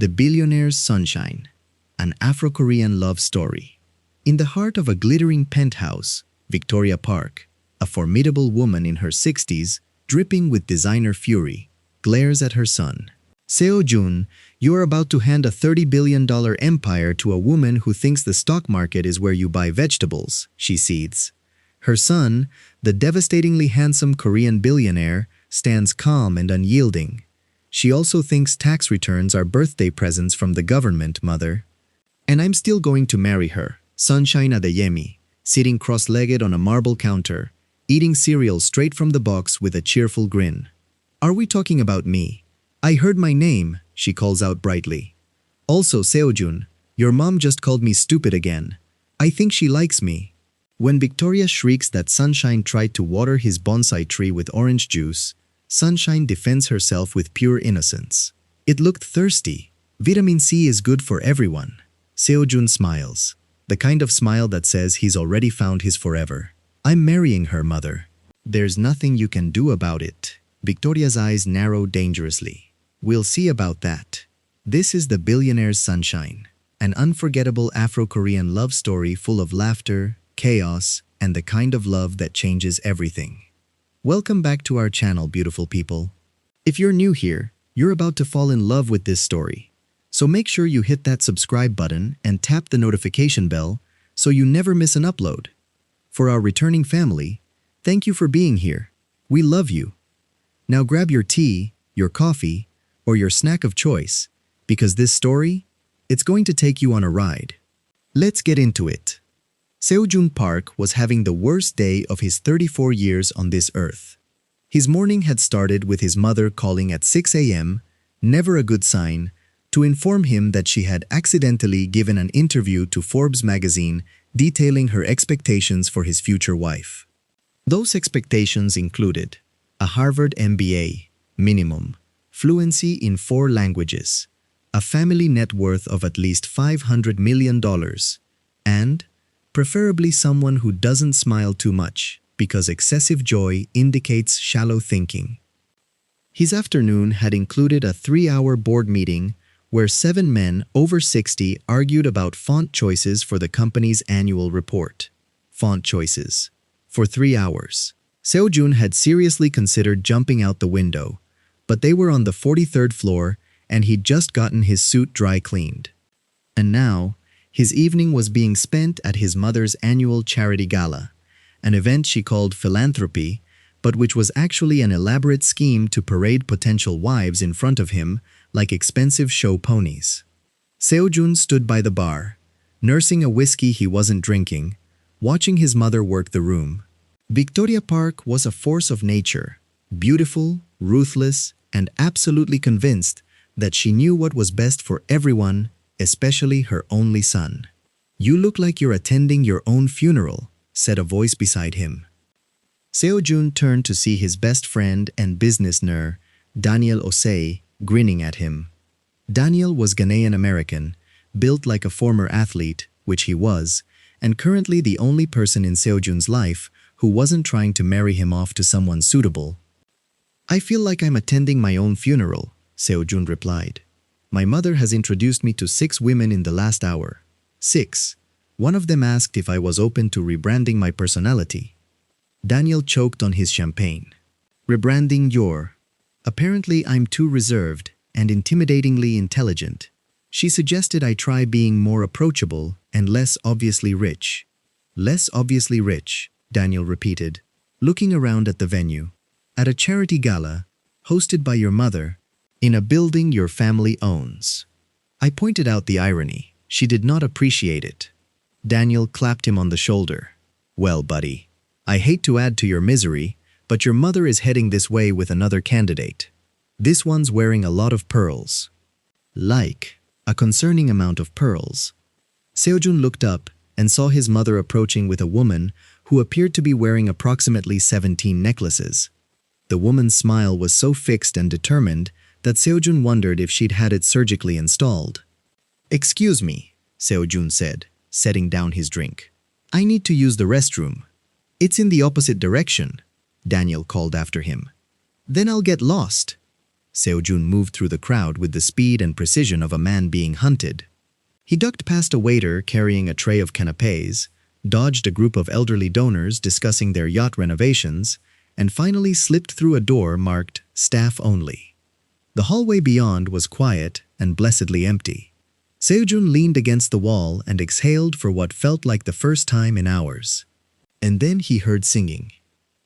The Billionaire's Sunshine, an Afro-Korean love story. In the heart of a glittering penthouse, Victoria Park, a formidable woman in her 60s, dripping with designer fury, glares at her son. Seo-jun, you are about to hand a $30 billion empire to a woman who thinks the stock market is where you buy vegetables, she seethes. Her son, the devastatingly handsome Korean billionaire, stands calm and unyielding. She also thinks tax returns are birthday presents from the government, mother. And I'm still going to marry her, Sunshine Adeyemi, sitting cross-legged on a marble counter, eating cereal straight from the box with a cheerful grin. Are we talking about me? I heard my name, she calls out brightly. Also, Seo-jun, your mom just called me stupid again. I think she likes me. When Victoria shrieks that Sunshine tried to water his bonsai tree with orange juice, Sunshine defends herself with pure innocence. It looked thirsty. Vitamin C is good for everyone. Seo-jun smiles, the kind of smile that says he's already found his forever. I'm marrying her, mother. There's nothing you can do about it. Victoria's eyes narrow dangerously. We'll see about that. This is The Billionaire's Sunshine, an unforgettable Afro-Korean love story full of laughter, chaos, and the kind of love that changes everything. Welcome back to our channel, beautiful people. If you're new here, you're about to fall in love with this story. So make sure you hit that subscribe button and tap the notification bell so you never miss an upload. For our returning family, thank you for being here. We love you. Now grab your tea, your coffee, or your snack of choice, because this story, it's going to take you on a ride. Let's get into it. Seo-jun Park was having the worst day of his 34 years on this earth. His morning had started with his mother calling at 6 a.m., never a good sign, to inform him that she had accidentally given an interview to Forbes magazine detailing her expectations for his future wife. Those expectations included a Harvard MBA, minimum, fluency in 4 languages, a family net worth of at least $500 million, and preferably someone who doesn't smile too much, because excessive joy indicates shallow thinking. His afternoon had included a 3-hour board meeting where 7 men over 60 argued about font choices for the company's annual report. Font choices. For 3 hours. Seo-jun had seriously considered jumping out the window, but they were on the 43rd floor and he'd just gotten his suit dry cleaned. And now, his evening was being spent at his mother's annual charity gala, an event she called philanthropy, but which was actually an elaborate scheme to parade potential wives in front of him like expensive show ponies. Seo-jun stood by the bar, nursing a whiskey he wasn't drinking, watching his mother work the room. Victoria Park was a force of nature, beautiful, ruthless, and absolutely convinced that she knew what was best for everyone, especially her only son. "You look like you're attending your own funeral," said a voice beside him. Seo-jun turned to see his best friend and business nerd, Daniel Osei, grinning at him. Daniel was Ghanaian-American, built like a former athlete, which he was, and currently the only person in Seo-jun's life who wasn't trying to marry him off to someone suitable. "I feel like I'm attending my own funeral," Seo-jun replied. "My mother has introduced me to 6 women in the last hour. 6. One of them asked if I was open to rebranding my personality." Daniel choked on his champagne. "Rebranding your... Apparently I'm too reserved and intimidatingly intelligent. She suggested I try being more approachable and less obviously rich." "Less obviously rich," Daniel repeated, looking around at the venue. "At a charity gala, hosted by your mother, in a building your family owns." I pointed out the irony. She did not appreciate it. Daniel clapped him on the shoulder. "Well, buddy, I hate to add to your misery, but your mother is heading this way with another candidate. This one's wearing a lot of pearls." "Like, a concerning amount of pearls." Seo-jun looked up and saw his mother approaching with a woman who appeared to be wearing approximately 17 necklaces. The woman's smile was so fixed and determined that Seo-jun wondered if she'd had it surgically installed. "Excuse me," Seo-jun said, setting down his drink. "I need to use the restroom." "It's in the opposite direction," Daniel called after him. "Then I'll get lost." Seo-jun moved through the crowd with the speed and precision of a man being hunted. He ducked past a waiter carrying a tray of canapés, dodged a group of elderly donors discussing their yacht renovations, and finally slipped through a door marked Staff Only. The hallway beyond was quiet and blessedly empty. Seo-jun leaned against the wall and exhaled for what felt like the first time in hours. And then he heard singing.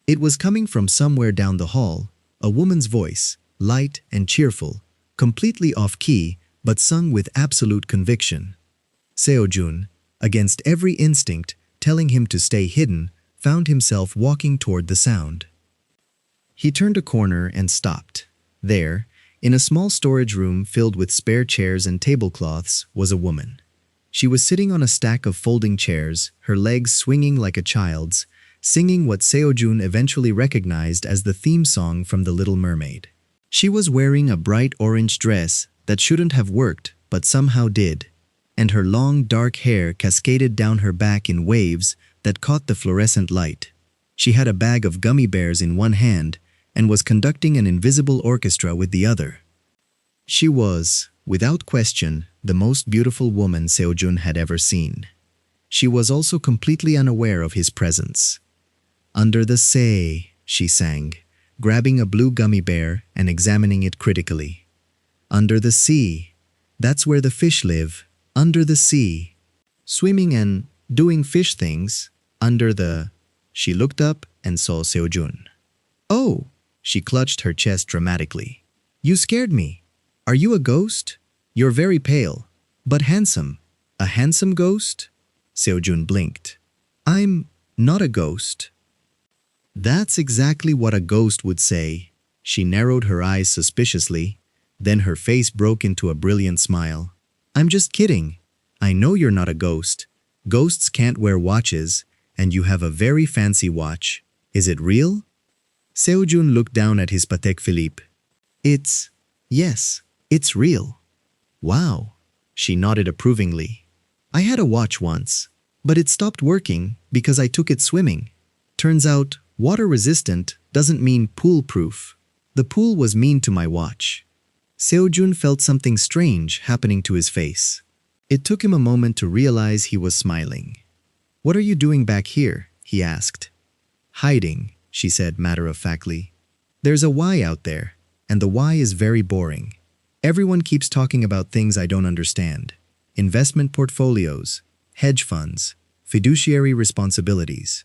It was coming from somewhere down the hall, a woman's voice, light and cheerful, completely off-key, but sung with absolute conviction. Seo-jun, against every instinct telling him to stay hidden, found himself walking toward the sound. He turned a corner and stopped. There, in a small storage room filled with spare chairs and tablecloths, was a woman. She was sitting on a stack of folding chairs, her legs swinging like a child's, singing what Seo-jun eventually recognized as the theme song from The Little Mermaid. She was wearing a bright orange dress that shouldn't have worked but somehow did, and her long dark hair cascaded down her back in waves that caught the fluorescent light. She had a bag of gummy bears in one hand and was conducting an invisible orchestra with the other. She was, without question, the most beautiful woman Seo-jun had ever seen. She was also completely unaware of his presence. "Under the sea," she sang, grabbing a blue gummy bear and examining it critically. "Under the sea. That's where the fish live. Under the sea. Swimming and doing fish things. Under the..." She looked up and saw Seo-jun. "Oh!" She clutched her chest dramatically. "You scared me. Are you a ghost? You're very pale, but handsome. A handsome ghost?" Seo-jun blinked. "I'm not a ghost." "That's exactly what a ghost would say." She narrowed her eyes suspiciously, then her face broke into a brilliant smile. "I'm just kidding. I know you're not a ghost. Ghosts can't wear watches, and you have a very fancy watch. Is it real?" Seo-jun looked down at his Patek Philippe. Yes, it's real." "Wow." She nodded approvingly. "I had a watch once, but it stopped working because I took it swimming. Turns out, water-resistant doesn't mean pool-proof. The pool was mean to my watch." Seo-jun felt something strange happening to his face. It took him a moment to realize he was smiling. "What are you doing back here?" he asked. "Hiding," she said matter-of-factly. "There's a Y out there, and the Y is very boring. Everyone keeps talking about things I don't understand. Investment portfolios, hedge funds, fiduciary responsibilities."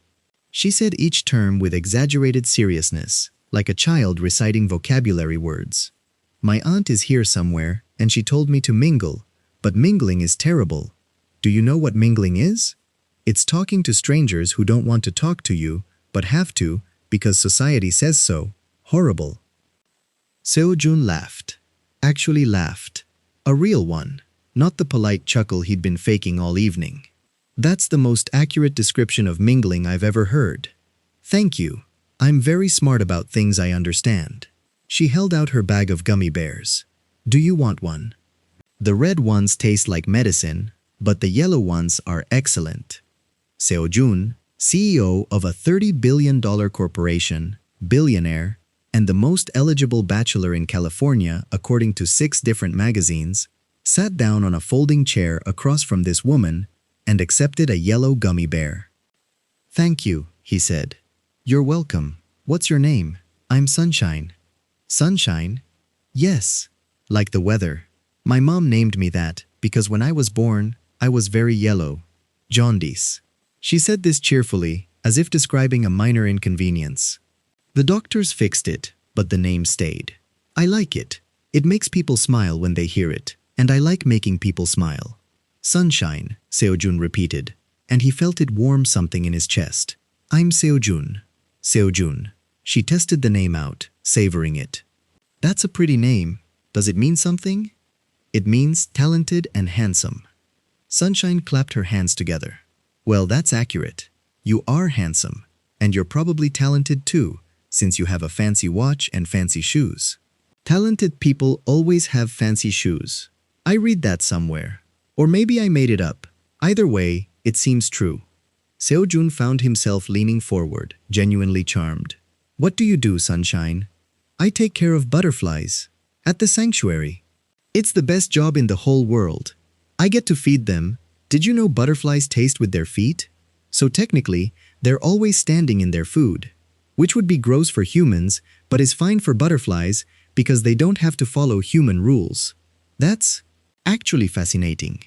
She said each term with exaggerated seriousness, like a child reciting vocabulary words. "My aunt is here somewhere, and she told me to mingle, but mingling is terrible. Do you know what mingling is? It's talking to strangers who don't want to talk to you, but have to, because society says so. Horrible." Seo-jun laughed. Actually laughed. A real one, not the polite chuckle he'd been faking all evening. "That's the most accurate description of mingling I've ever heard. Thank you. I'm very smart about things I understand." She held out her bag of gummy bears. "Do you want one? The red ones taste like medicine, but the yellow ones are excellent." Seo-jun, CEO of a $30 billion corporation, Billionaire, and the most eligible bachelor in California according to 6 different magazines, sat down on a folding chair across from this woman and accepted a yellow gummy bear. "Thank you," he said. "You're welcome. What's your name?" "I'm Sunshine." "Sunshine?" "Yes, like the weather. My mom named me that because when I was born, I was very yellow. Jaundice." She said this cheerfully, as if describing a minor inconvenience. "The doctors fixed it, but the name stayed. I like it. It makes people smile when they hear it, and I like making people smile." "Sunshine," Seo-jun repeated, and he felt it warm something in his chest. "I'm Seo-jun." "Seo-jun." She tested the name out, savoring it. "That's a pretty name. Does it mean something?" "It means talented and handsome." Sunshine clapped her hands together. "Well, that's accurate. You are handsome, and you're probably talented too, since you have a fancy watch and fancy shoes." "Talented people always have fancy shoes. I read that somewhere. Or maybe I made it up. Either way, it seems true." Seo-jun found himself leaning forward, genuinely charmed. "What do you do, Sunshine?" "I take care of butterflies. At the sanctuary. It's the best job in the whole world. I get to feed them. Did you know butterflies taste with their feet? So technically, they're always standing in their food, which would be gross for humans, but is fine for butterflies because they don't have to follow human rules. That's actually fascinating.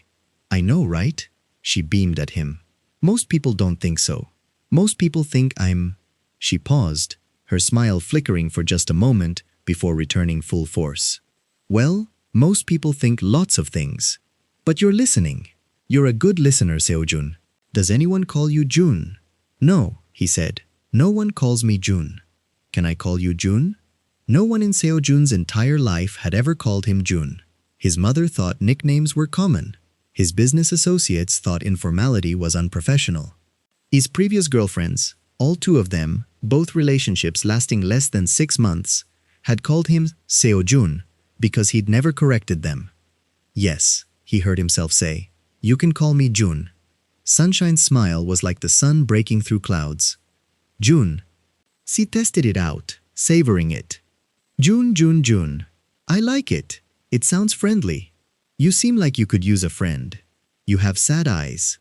I know, right? She beamed at him. Most people don't think so. Most people think I'm... She paused, her smile flickering for just a moment before returning full force. Well, most people think lots of things. But you're listening. You're a good listener, Seojun. Does anyone call you Jun? No, he said. No one calls me Jun. Can I call you Jun? No one in Seojun's entire life had ever called him Jun. His mother thought nicknames were common. His business associates thought informality was unprofessional. His previous girlfriends, all two of them, both relationships lasting less than 6 months, had called him Seojun because he'd never corrected them. Yes, he heard himself say, you can call me Jun. Sunshine's smile was like the sun breaking through clouds. Jun. She tested it out, savoring it. Jun, Jun, Jun. I like it. It sounds friendly. You seem like you could use a friend. You have sad eyes.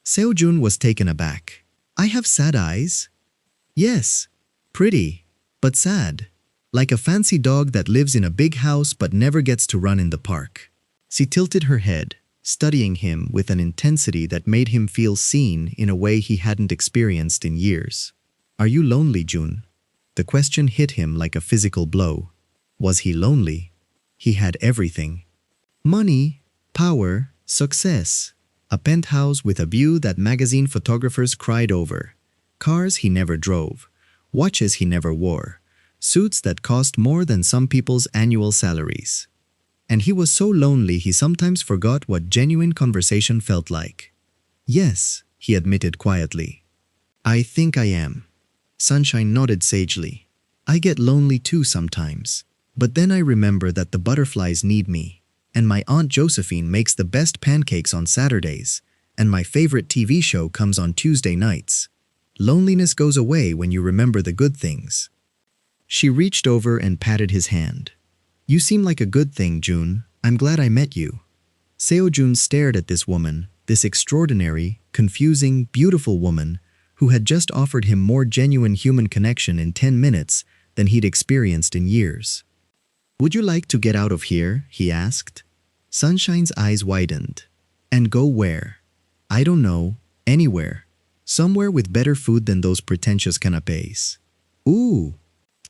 Seojun was taken aback. I have sad eyes? Yes. Pretty, but sad. Like a fancy dog that lives in a big house but never gets to run in the park. She tilted her head, studying him with an intensity that made him feel seen in a way he hadn't experienced in years. Are you lonely, Jun? The question hit him like a physical blow. Was he lonely? He had everything. Money, power, success. A penthouse with a view that magazine photographers cried over. Cars he never drove. Watches he never wore. Suits that cost more than some people's annual salaries. And he was so lonely he sometimes forgot what genuine conversation felt like. Yes, he admitted quietly. I think I am. Sunshine nodded sagely. I get lonely too sometimes. But then I remember that the butterflies need me. And my Aunt Josephine makes the best pancakes on Saturdays. And my favorite TV show comes on Tuesday nights. Loneliness goes away when you remember the good things. She reached over and patted his hand. You seem like a good thing, Jun. I'm glad I met you. Seojun stared at this woman, this extraordinary, confusing, beautiful woman, who had just offered him more genuine human connection in 10 minutes than he'd experienced in years. Would you like to get out of here? He asked. Sunshine's eyes widened. And go where? I don't know. Anywhere. Somewhere with better food than those pretentious canapés. Ooh.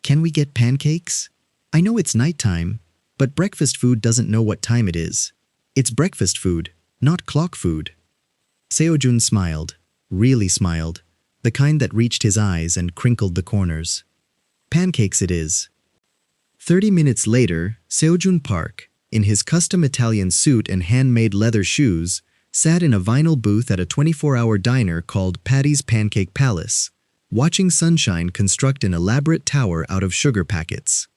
Can we get pancakes? I know it's nighttime, but breakfast food doesn't know what time it is. It's breakfast food, not clock food. Seojun smiled, really smiled, the kind that reached his eyes and crinkled the corners. Pancakes it is. 30 minutes later, Seojun Park, in his custom Italian suit and handmade leather shoes, sat in a vinyl booth at a 24-hour diner called Patty's Pancake Palace, watching Sunshine construct an elaborate tower out of sugar packets.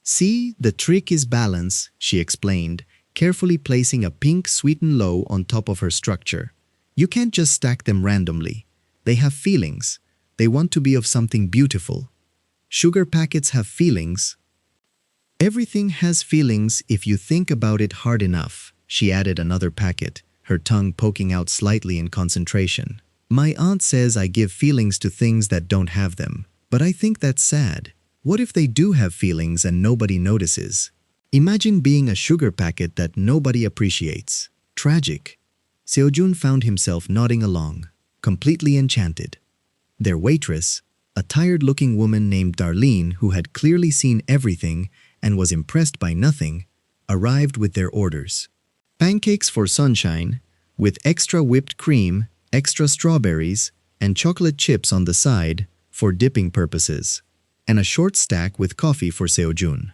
See, the trick is balance, she explained, carefully placing a pink sweetened low on top of her structure. You can't just stack them randomly. They have feelings. They want to be of something beautiful. Sugar packets have feelings. Everything has feelings if you think about it hard enough, she added another packet, her tongue poking out slightly in concentration. My aunt says I give feelings to things that don't have them, but I think that's sad. What if they do have feelings and nobody notices? Imagine being a sugar packet that nobody appreciates. Tragic. Seojun found himself nodding along, completely enchanted. Their waitress, a tired-looking woman named Darlene who had clearly seen everything and was impressed by nothing, arrived with their orders. Pancakes for Sunshine, with extra whipped cream, extra strawberries, and chocolate chips on the side for dipping purposes, and a short stack with coffee for Seojun.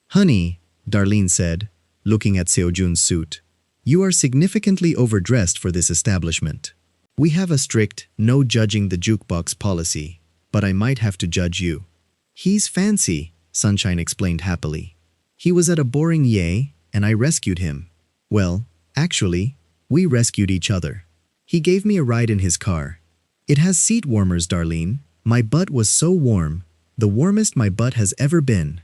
Honey, Darlene said, looking at Seojun's suit, you are significantly overdressed for this establishment. We have a strict, no judging the jukebox policy, but I might have to judge you. He's fancy, Sunshine explained happily. He was at a boring yay, and I rescued him. Well, actually, we rescued each other. He gave me a ride in his car. It has seat warmers, Darlene. My butt was so warm, the warmest my butt has ever been.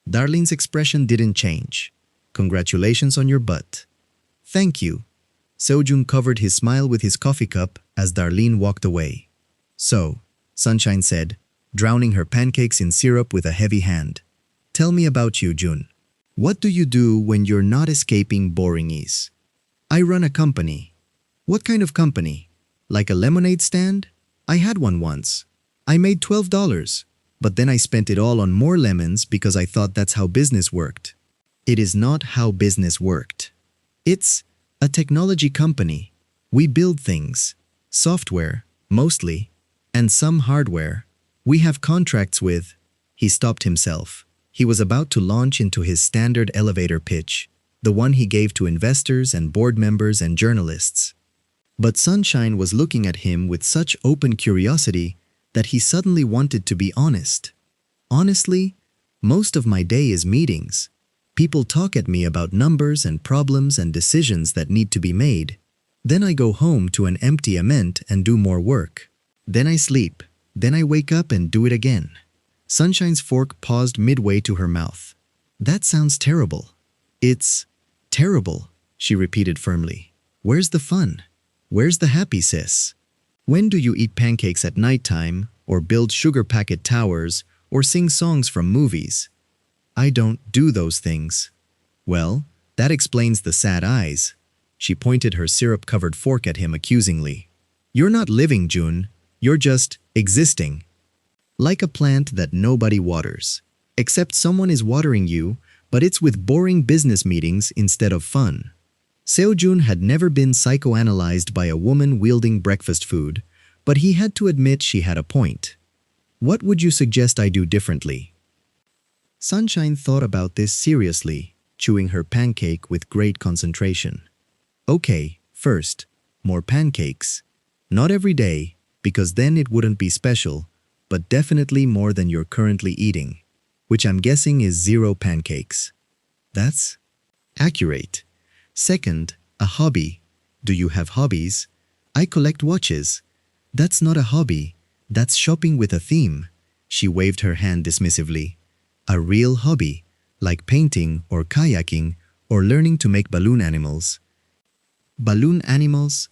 Darlene's expression didn't change. Congratulations on your butt. Thank you. Seojun covered his smile with his coffee cup as Darlene walked away. So, Sunshine said, drowning her pancakes in syrup with a heavy hand. Tell me about you, Jun. What do you do when you're not escaping boringies? I run a company. What kind of company? Like a lemonade stand? I had one once. I made $12, but then I spent it all on more lemons because I thought that's how business worked. It is not how business worked. It's a technology company. We build things. Software, mostly, and some hardware. We have contracts with... He stopped himself. He was about to launch into his standard elevator pitch, the one he gave to investors and board members and journalists. But Sunshine was looking at him with such open curiosity that he suddenly wanted to be honest. Honestly, most of my day is meetings. People talk at me about numbers and problems and decisions that need to be made. Then I go home to an empty ament and do more work. Then I sleep. Then I wake up and do it again. Sunshine's fork paused midway to her mouth. That sounds terrible. It's terrible, she repeated firmly. Where's the fun? Where's the happy, sis? When do you eat pancakes at nighttime, or build sugar packet towers, or sing songs from movies? I don't do those things. Well, that explains the sad eyes. She pointed her syrup-covered fork at him accusingly. You're not living, Jun. You're just existing. Like a plant that nobody waters. Except someone is watering you, but it's with boring business meetings instead of fun. Seojun had never been psychoanalyzed by a woman wielding breakfast food, but he had to admit she had a point. What would you suggest I do differently? Sunshine thought about this seriously, chewing her pancake with great concentration. Okay, first, more pancakes. Not every day, because then it wouldn't be special, but definitely more than you're currently eating, which I'm guessing is 0 pancakes. That's accurate. Second, a hobby. Do you have hobbies? I collect watches. That's not a hobby. That's shopping with a theme. She waved her hand dismissively. A real hobby, like painting or kayaking or learning to make balloon animals. Balloon animals?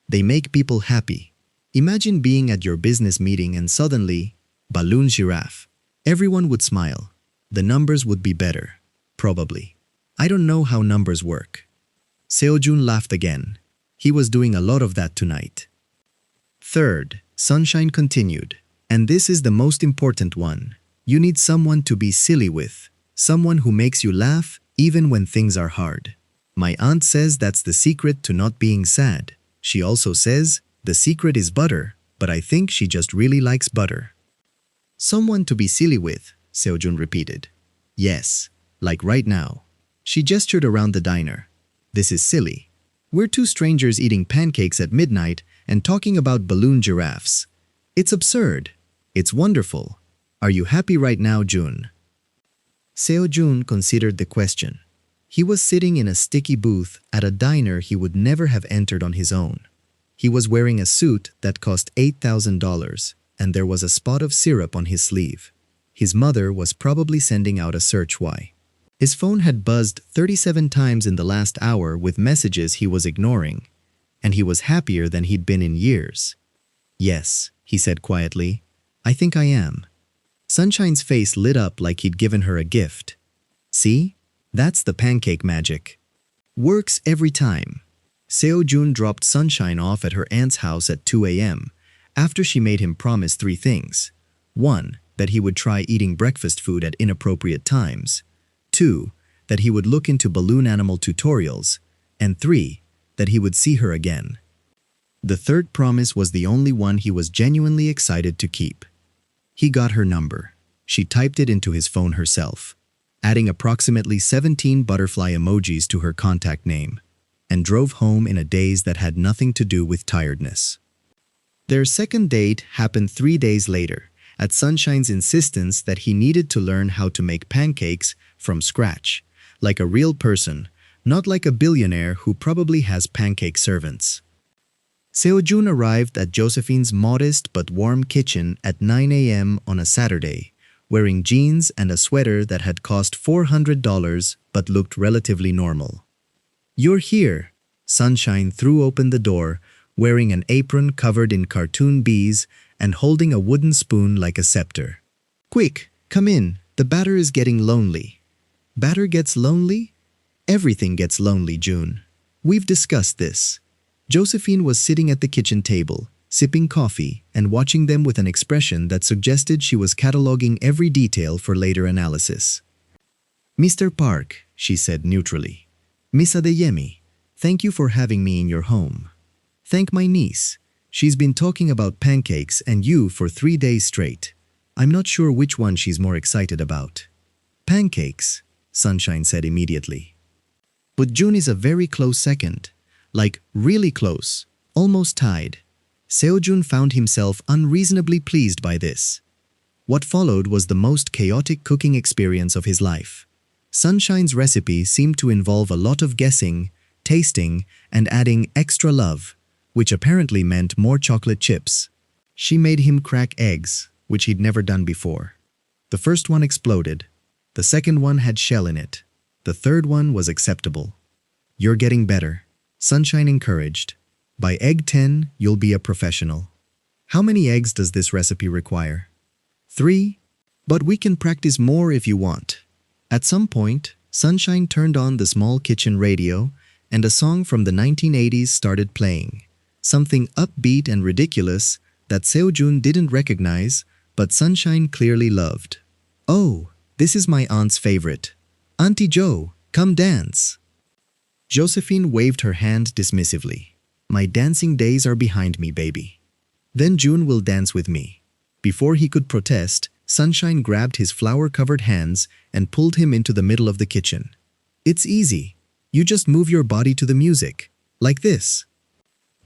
They make people happy. Imagine being at your business meeting and suddenly, balloon giraffe. Everyone would smile. The numbers would be better. Probably. I don't know how numbers work. Seojun laughed again. He was doing a lot of that tonight. Third, Sunshine continued. And this is the most important one. You need someone to be silly with. Someone who makes you laugh even when things are hard. My aunt says that's the secret to not being sad. She also says the secret is butter, but I think she just really likes butter. Someone to be silly with, Seojun repeated. Yes, like right now. She gestured around the diner. This is silly. We're two strangers eating pancakes at midnight and talking about balloon giraffes. It's absurd. It's wonderful. Are you happy right now, Jun? Seojun considered the question. He was sitting in a sticky booth at a diner he would never have entered on his own. He was wearing a suit that cost $8,000, and there was a spot of syrup on his sleeve. His mother was probably sending out a search why. His phone had buzzed 37 times in the last hour with messages he was ignoring, and he was happier than he'd been in years. Yes, he said quietly, I think I am. Sunshine's face lit up like he'd given her a gift. See? That's the pancake magic. Works every time. Seojun dropped Sunshine off at her aunt's house at 2 a.m. after she made him promise 3 things. 1. That he would try eating breakfast food at inappropriate times. 2. That he would look into balloon animal tutorials. And 3. That he would see her again. The third promise was the only one he was genuinely excited to keep. He got her number. She typed it into his phone herself, adding approximately 17 butterfly emojis to her contact name, and drove home in a daze that had nothing to do with tiredness. Their second date happened 3 days later, at Sunshine's insistence that he needed to learn how to make pancakes from scratch, like a real person, not like a billionaire who probably has pancake servants. Seojun arrived at Josephine's modest but warm kitchen at 9 a.m. on a Saturday, wearing jeans and a sweater that had cost $400 but looked relatively normal. "You're here." Sunshine threw open the door, wearing an apron covered in cartoon bees and holding a wooden spoon like a scepter. "Quick, come in. The batter is getting lonely." "Batter gets lonely?" "Everything gets lonely, June. We've discussed this." Josephine was sitting at the kitchen table, sipping coffee and watching them with an expression that suggested she was cataloging every detail for later analysis. "Mr. Park," she said neutrally. "Miss Adeyemi, thank you for having me in your home. Thank my niece. She's been talking about pancakes and you for 3 days straight. I'm not sure which one she's more excited about." "Pancakes," Sunshine said immediately. But June is a very close second. Like, really close. Almost tied. Seojun found himself unreasonably pleased by this. What followed was the most chaotic cooking experience of his life. Sunshine's recipe seemed to involve a lot of guessing, tasting, and adding extra love, which apparently meant more chocolate chips. She made him crack eggs, which he'd never done before. The first one exploded. The second one had shell in it. The third one was acceptable. "You're getting better," Sunshine encouraged. "By egg 10, you'll be a professional." "How many eggs does this recipe require?" 3. "But we can practice more if you want." At some point, Sunshine turned on the small kitchen radio, and a song from the 1980s started playing. Something upbeat and ridiculous that Seojun didn't recognize, but Sunshine clearly loved. "Oh, this is my aunt's favorite. Auntie Jo, come dance." Josephine waved her hand dismissively. "My dancing days are behind me, baby. Then June will dance with me." Before he could protest, Sunshine grabbed his flour-covered hands and pulled him into the middle of the kitchen. "It's easy. You just move your body to the music. Like this."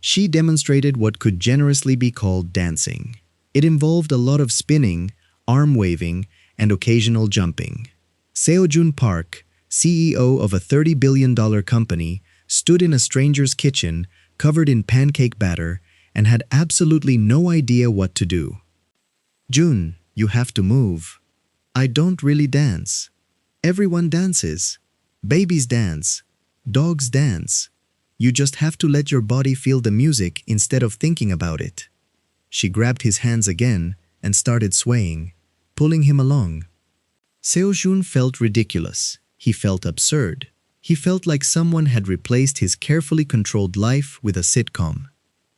She demonstrated what could generously be called dancing. It involved a lot of spinning, arm-waving, and occasional jumping. Seojun Park, CEO of a $30 billion company, stood in a stranger's kitchen, covered in pancake batter, and had absolutely no idea what to do. "June, you have to move." "I don't really dance." "Everyone dances. Babies dance. Dogs dance. You just have to let your body feel the music instead of thinking about it." She grabbed his hands again and started swaying, pulling him along. Seojun felt ridiculous. He felt absurd. He felt like someone had replaced his carefully controlled life with a sitcom.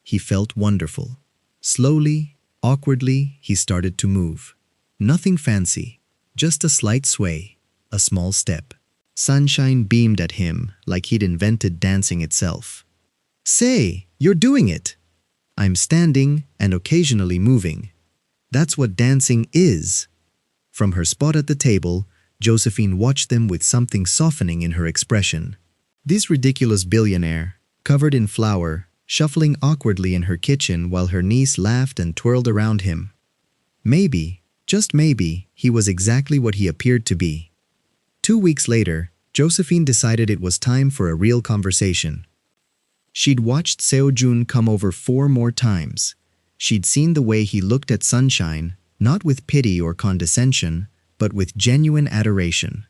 He felt wonderful. Slowly, awkwardly, he started to move. Nothing fancy, just a slight sway, a small step. Sunshine beamed at him like he'd invented dancing itself. "Say, you're doing it!" "I'm standing and occasionally moving. That's what dancing is." From her spot at the table, Josephine watched them with something softening in her expression. This ridiculous billionaire, covered in flour, shuffling awkwardly in her kitchen while her niece laughed and twirled around him. Maybe, just maybe, he was exactly what he appeared to be. 2 weeks later, Josephine decided it was time for a real conversation. She'd watched Seojun come over 4 more times. She'd seen the way he looked at Sunshine, not with pity or condescension, but with genuine adoration.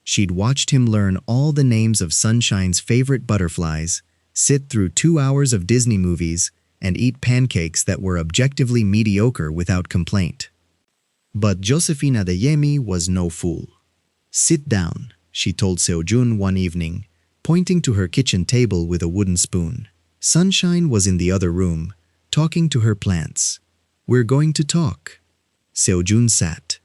She'd watched him learn all the names of Sunshine's favorite butterflies, sit through 2 hours of Disney movies, and eat pancakes that were objectively mediocre without complaint. But Josephine Adeyemi was no fool. "Sit down," she told Seojun one evening, pointing to her kitchen table with a wooden spoon. Sunshine was in the other room, talking to her plants. "We're going to talk." Seojun sat.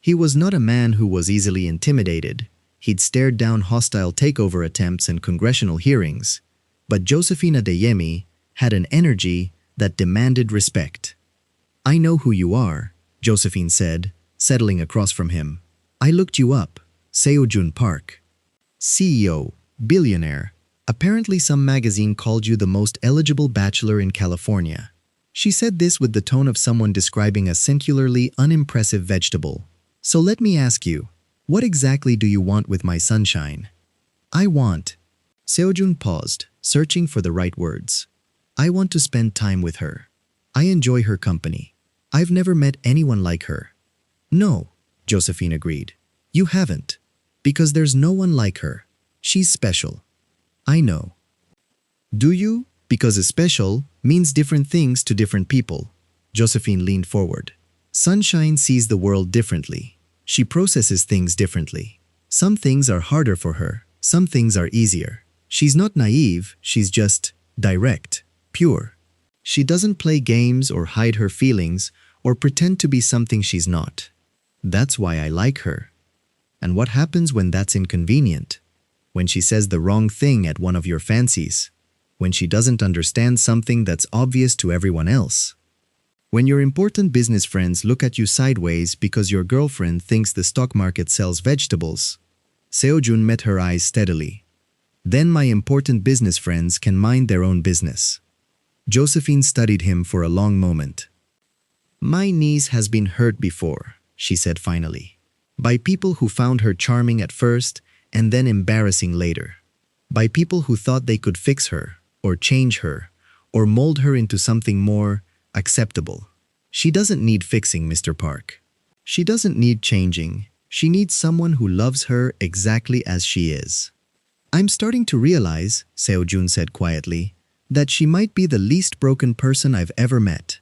He was not a man who was easily intimidated. He'd stared down hostile takeover attempts and congressional hearings. But Josephine Adeyemi had an energy that demanded respect. "I know who you are," Josephine said, settling across from him. "I looked you up. Seojun Park. CEO, billionaire. Apparently some magazine called you the most eligible bachelor in California." She said this with the tone of someone describing a singularly unimpressive vegetable. "So let me ask you, what exactly do you want with my Sunshine?" "I want..." Seojun paused, searching for the right words. "I want to spend time with her. I enjoy her company. I've never met anyone like her." "No, Josephine agreed. You haven't. Because there's no one like her. She's special. I know. Do you? Because special means different things to different people. Josephine leaned forward. Sunshine sees the world differently. She processes things differently. Some things are harder for her. Some things are easier. She's not naive, she's just direct, pure. She doesn't play games or hide her feelings or pretend to be something she's not. That's why I like her. And what happens when that's inconvenient? When she says the wrong thing at one of your fancies? When she doesn't understand something that's obvious to everyone else? When your important business friends look at you sideways because your girlfriend thinks the stock market sells vegetables? Seojun met her eyes steadily. Then my important business friends can mind their own business. Josephine studied him for a long moment. My niece has been hurt before, she said finally. By people who found her charming at first and then embarrassing later. By people who thought they could fix her, or change her, or mold her into something more acceptable. She doesn't need fixing, Mr. Park. She doesn't need changing. She needs someone who loves her exactly as she is. I'm starting to realize, Seojun said quietly, that she might be the least broken person I've ever met.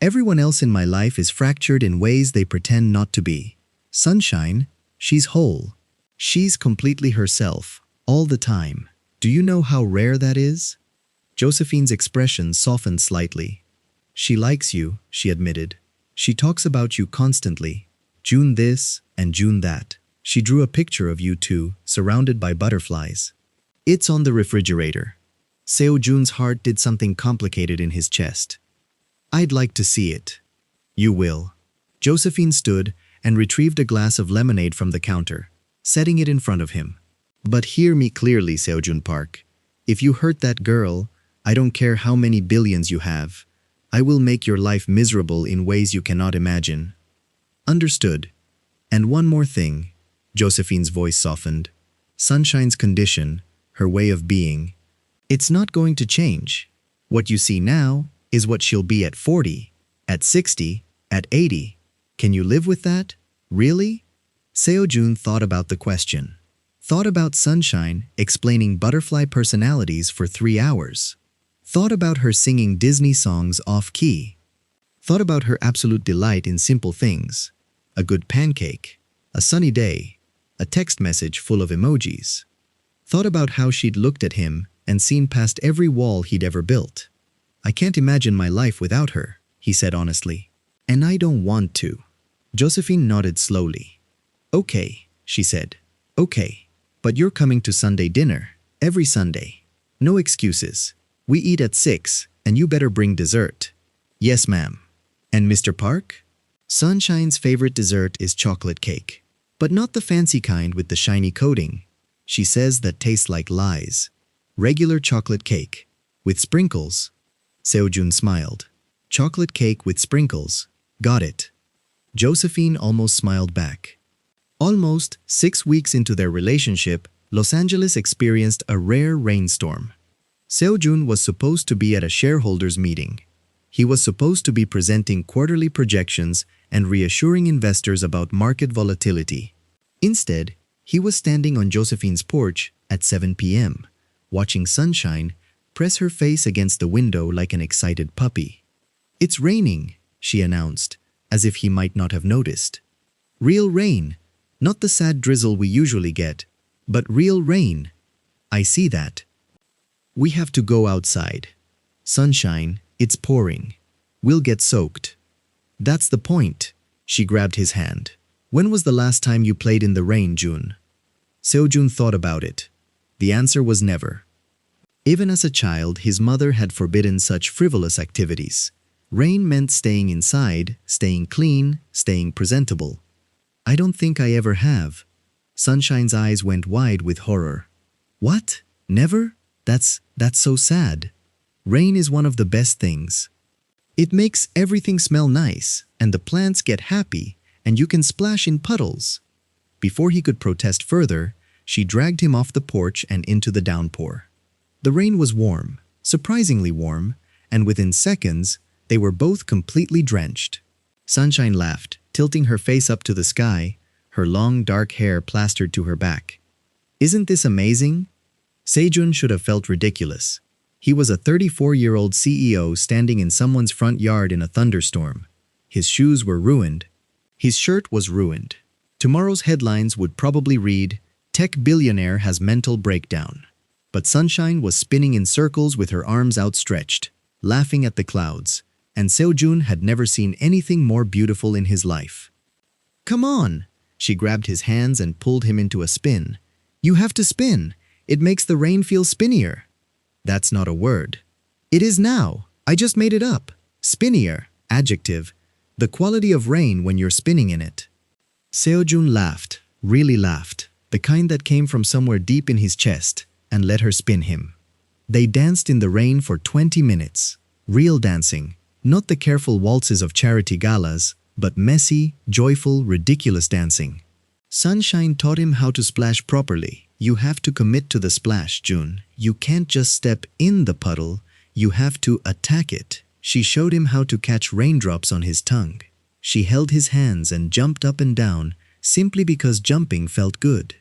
Everyone else in my life is fractured in ways they pretend not to be. Sunshine, she's whole. She's completely herself, all the time. Do you know how rare that is? Josephine's expression softened slightly. She likes you, she admitted. She talks about you constantly. June this and June that. She drew a picture of you two, surrounded by butterflies. It's on the refrigerator. Seojun's heart did something complicated in his chest. I'd like to see it. You will. Josephine stood and retrieved a glass of lemonade from the counter, setting it in front of him. But hear me clearly, Seojun Park. If you hurt that girl, I don't care how many billions you have. I will make your life miserable in ways you cannot imagine. Understood. And one more thing. Josephine's voice softened. Sunshine's condition, her way of being, it's not going to change. What you see now is what she'll be at 40, at 60, at 80. Can you live with that? Really? Seojun thought about the question. Thought about Sunshine explaining butterfly personalities for 3 hours. Thought about her singing Disney songs off-key. Thought about her absolute delight in simple things. A good pancake, a sunny day, a text message full of emojis. Thought about how she'd looked at him and seen past every wall he'd ever built. I can't imagine my life without her, he said honestly. And I don't want to. Josephine nodded slowly. Okay, she said. Okay, but you're coming to Sunday dinner, every Sunday. No excuses. We eat at 6, and you better bring dessert. Yes, ma'am. And Mr. Park? Sunshine's favorite dessert is chocolate cake. But not the fancy kind with the shiny coating. She says that tastes like lies. Regular chocolate cake. With sprinkles. Seojun smiled. Chocolate cake with sprinkles. Got it. Josephine almost smiled back. Almost 6 weeks into their relationship, Los Angeles experienced a rare rainstorm. Seojun was supposed to be at a shareholders' meeting. He was supposed to be presenting quarterly projections and reassuring investors about market volatility. Instead, he was standing on Josephine's porch at 7 p.m., watching Sunshine press her face against the window like an excited puppy. It's raining, she announced, as if he might not have noticed. Real rain, not the sad drizzle we usually get, but real rain. I see that. We have to go outside. Sunshine, it's pouring. We'll get soaked. That's the point. She grabbed his hand. When was the last time you played in the rain, June? Seojun thought about it. The answer was never. Even as a child, his mother had forbidden such frivolous activities. Rain meant staying inside, staying clean, staying presentable. I don't think I ever have. Sunshine's eyes went wide with horror. What? Never? That's so sad. Rain is one of the best things. It makes everything smell nice, and the plants get happy, and you can splash in puddles. Before he could protest further, she dragged him off the porch and into the downpour. The rain was warm, surprisingly warm, and within seconds, they were both completely drenched. Sunshine laughed, tilting her face up to the sky, her long dark hair plastered to her back. Isn't this amazing? Sejun should have felt ridiculous. He was a 34-year-old CEO standing in someone's front yard in a thunderstorm. His shoes were ruined. His shirt was ruined. Tomorrow's headlines would probably read, "Tech billionaire has mental breakdown." But Sunshine was spinning in circles with her arms outstretched, laughing at the clouds, and Seo-jun had never seen anything more beautiful in his life. "Come on!" She grabbed his hands and pulled him into a spin. "You have to spin. It makes the rain feel spinnier." "That's not a word." "It is now. I just made it up. Spinnier, adjective. The quality of rain when you're spinning in it." Seo-jun laughed, really laughed, the kind that came from somewhere deep in his chest, and let her spin him. They danced in the rain for 20 minutes. Real dancing, not the careful waltzes of charity galas, but messy, joyful, ridiculous dancing. Sunshine taught him how to splash properly. You have to commit to the splash, Jun. You can't just step in the puddle, you have to attack it. She showed him how to catch raindrops on his tongue. She held his hands and jumped up and down, simply because jumping felt good.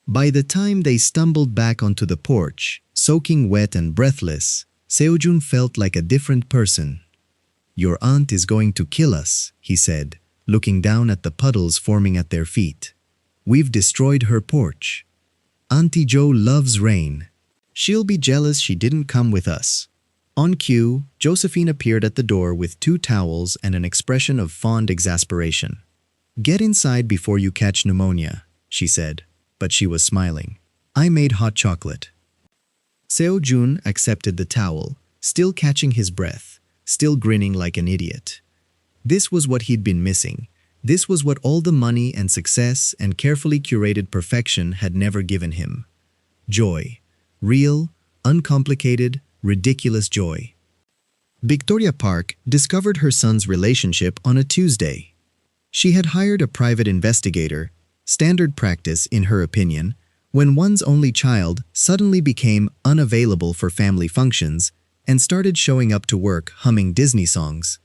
By the time they stumbled back onto the porch, soaking wet and breathless, Seo-jun felt like a different person. "Your aunt is going to kill us," he said, looking down at the puddles forming at their feet. "We've destroyed her porch. Auntie Jo loves rain. She'll be jealous she didn't come with us." On cue, Josephine appeared at the door with 2 towels and an expression of fond exasperation. "Get inside before you catch pneumonia," she said, but she was smiling. "I made hot chocolate." Seo-jun accepted the towel, still catching his breath, still grinning like an idiot. This was what he'd been missing. This was what all the money and success and carefully curated perfection had never given him. Joy. Real, uncomplicated, ridiculous joy. Victoria Park discovered her son's relationship on a Tuesday. She had hired a private investigator, standard practice in her opinion, when one's only child suddenly became unavailable for family functions and started showing up to work humming Disney songs.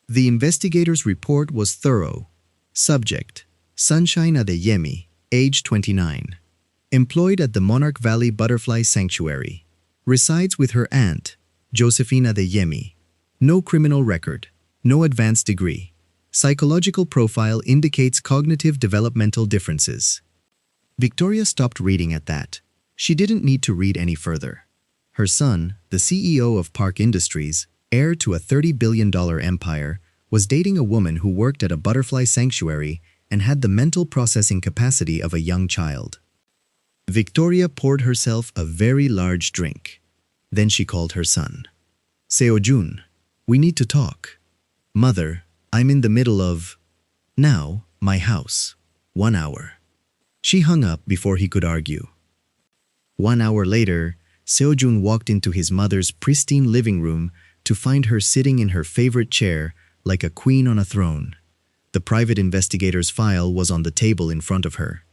The investigator's report was thorough. Subject: Sunshine Adeyemi, age 29. Employed at the Monarch Valley Butterfly Sanctuary. Resides with her aunt, Josephine Adeyemi. No criminal record. No advanced degree. Psychological profile indicates cognitive developmental differences. Victoria stopped reading at that. She didn't need to read any further. Her son, the CEO of Park Industries, heir to a $30 billion empire, was dating a woman who worked at a butterfly sanctuary and had the mental processing capacity of a young child. Victoria poured herself a very large drink. Then she called her son. "Seo-jun, we need to talk." "Mother, I'm in the middle of..." "Now, my house. 1 hour." She hung up before he could argue. 1 hour later, Seo-jun walked into his mother's pristine living room to find her sitting in her favorite chair like a queen on a throne. The private investigator's file was on the table in front of her.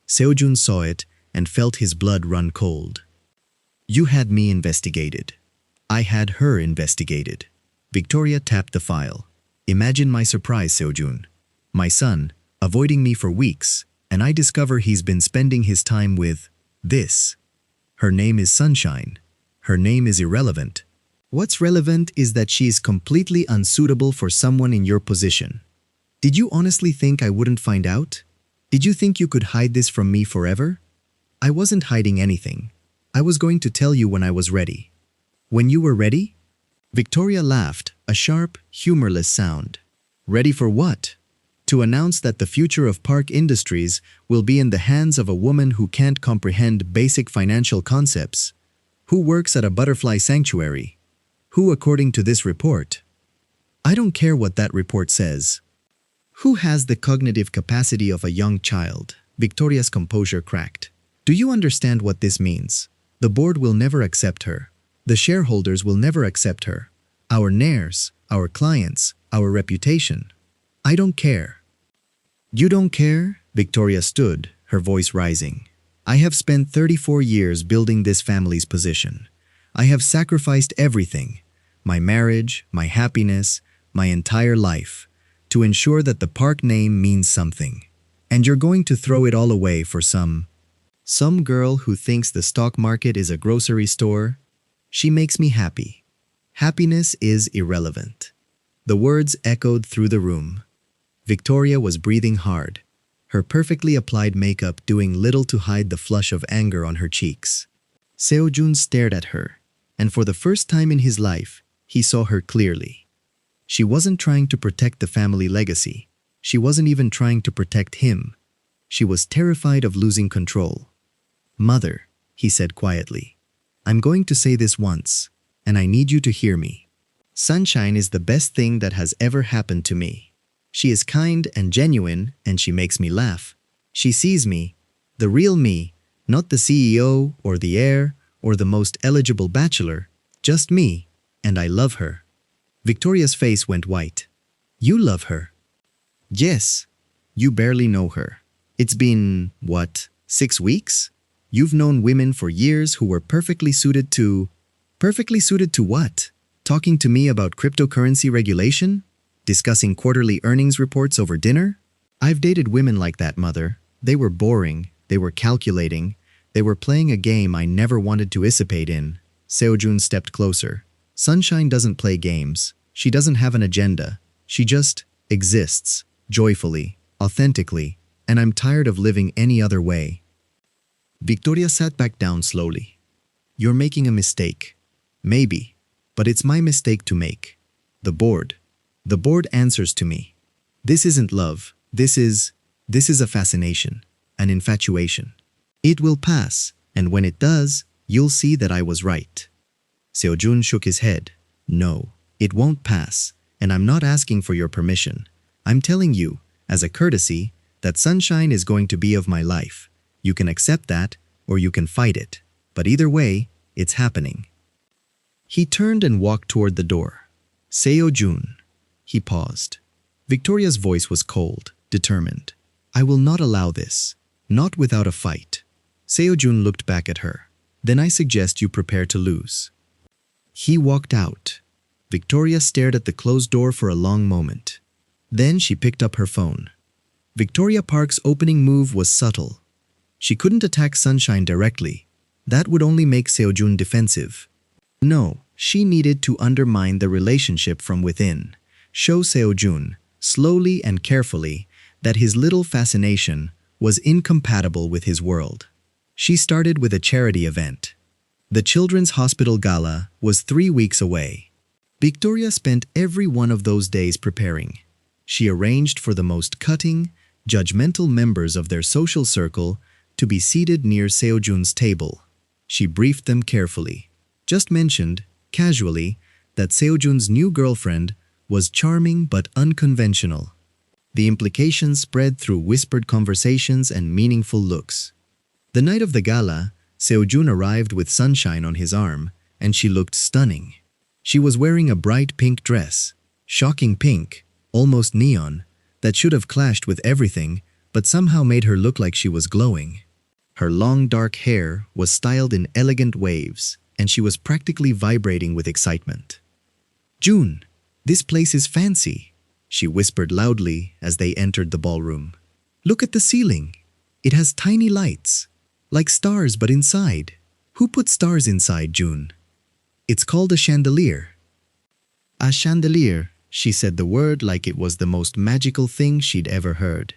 Seo-jun saw it and felt his blood run cold. "You had me investigated. I had her investigated." Victoria tapped the file. "Imagine my surprise, Seo-jun. My son, avoiding me for weeks, and I discover he's been spending his time with this. Her name is Sunshine. Her name is irrelevant. What's relevant is that she is completely unsuitable for someone in your position. Did you honestly think I wouldn't find out? Did you think you could hide this from me forever? I wasn't hiding anything. I was going to tell you when I was ready." "When you were ready?" Victoria laughed, a sharp, humorless sound. "Ready for what?" "To announce that the future of Park Industries will be in the hands of a woman who can't comprehend basic financial concepts, who works at a butterfly sanctuary, who, according to this report..." "I don't care what that report says." "Who has the cognitive capacity of a young child?" Victoria's composure cracked. "Do you understand what this means? The board will never accept her. The shareholders will never accept her. Our heirs, our clients, our reputation. I don't care." "You don't care?" Victoria stood, her voice rising. "I have spent 34 years building this family's position. I have sacrificed everything. My marriage, my happiness, my entire life. to ensure that the park name means something. And you're going to throw it all away for some girl who thinks the stock market is a grocery store? She makes me happy. Happiness is irrelevant. The words echoed through the room. Victoria was breathing hard, her perfectly applied makeup doing little to hide the flush of anger on her cheeks. Seo-jun stared at her, and for the first time in his life, he saw her clearly. She wasn't trying to protect the family legacy. She wasn't even trying to protect him. She was terrified of losing control. "Mother," he said quietly, "I'm going to say this once, and I need you to hear me. Sunshine is the best thing that has ever happened to me. She is kind and genuine, and she makes me laugh. She sees me, the real me, not the CEO or the heir or the most eligible bachelor, just me, and I love her." Victoria's face went white. "You love her?" "Yes. You barely know her. It's been, what, 6 weeks? You've known women for years who were perfectly suited to what? Talking to me about cryptocurrency regulation? Discussing quarterly earnings reports over dinner? I've dated women like that, Mother. They were boring, they were calculating, they were playing a game I never wanted to participate in." Seo-jun stepped closer. "Sunshine doesn't play games. She doesn't have an agenda. She just exists, joyfully, authentically, and I'm tired of living any other way." Victoria sat back down slowly. "You're making a mistake. Maybe, but it's my mistake to make. The board answers to me. This isn't love. This is a fascination, an infatuation. It will pass, and when it does, you'll see that I was right." Seo-jun shook his head. "No, it won't pass, and I'm not asking for your permission. I'm telling you, as a courtesy, that Sunshine is going to be of my life. You can accept that, or you can fight it. But either way, it's happening." He turned and walked toward the door. "Seo-jun." He paused. Victoria's voice was cold, determined. "I will not allow this. Not without a fight." Seo-jun looked back at her. "Then I suggest you prepare to lose." He walked out. Victoria stared at the closed door for a long moment. Then she picked up her phone. Victoria Park's opening move was subtle. She couldn't attack Sunshine directly. That would only make Seo-jun defensive. No, she needed to undermine the relationship from within. Show Seo-jun, slowly and carefully, that his little fascination was incompatible with his world. She started with a charity event. The Children's Hospital Gala was 3 weeks away. Victoria spent every one of those days preparing. She arranged for the most cutting, judgmental members of their social circle to be seated near Seo-jun's table. She briefed them carefully. Just mentioned, casually, that Seo-jun's new girlfriend was charming but unconventional. The implications spread through whispered conversations and meaningful looks. The night of the gala, Seo-jun arrived with Sunshine on his arm, and she looked stunning. She was wearing a bright pink dress, shocking pink, almost neon, that should have clashed with everything, but somehow made her look like she was glowing. Her long dark hair was styled in elegant waves, and she was practically vibrating with excitement. "June, this place is fancy," she whispered loudly as they entered the ballroom. "Look at the ceiling. It has tiny lights, like stars but inside. Who put stars inside, June?" "It's called a chandelier." "A chandelier," she said the word like it was the most magical thing she'd ever heard.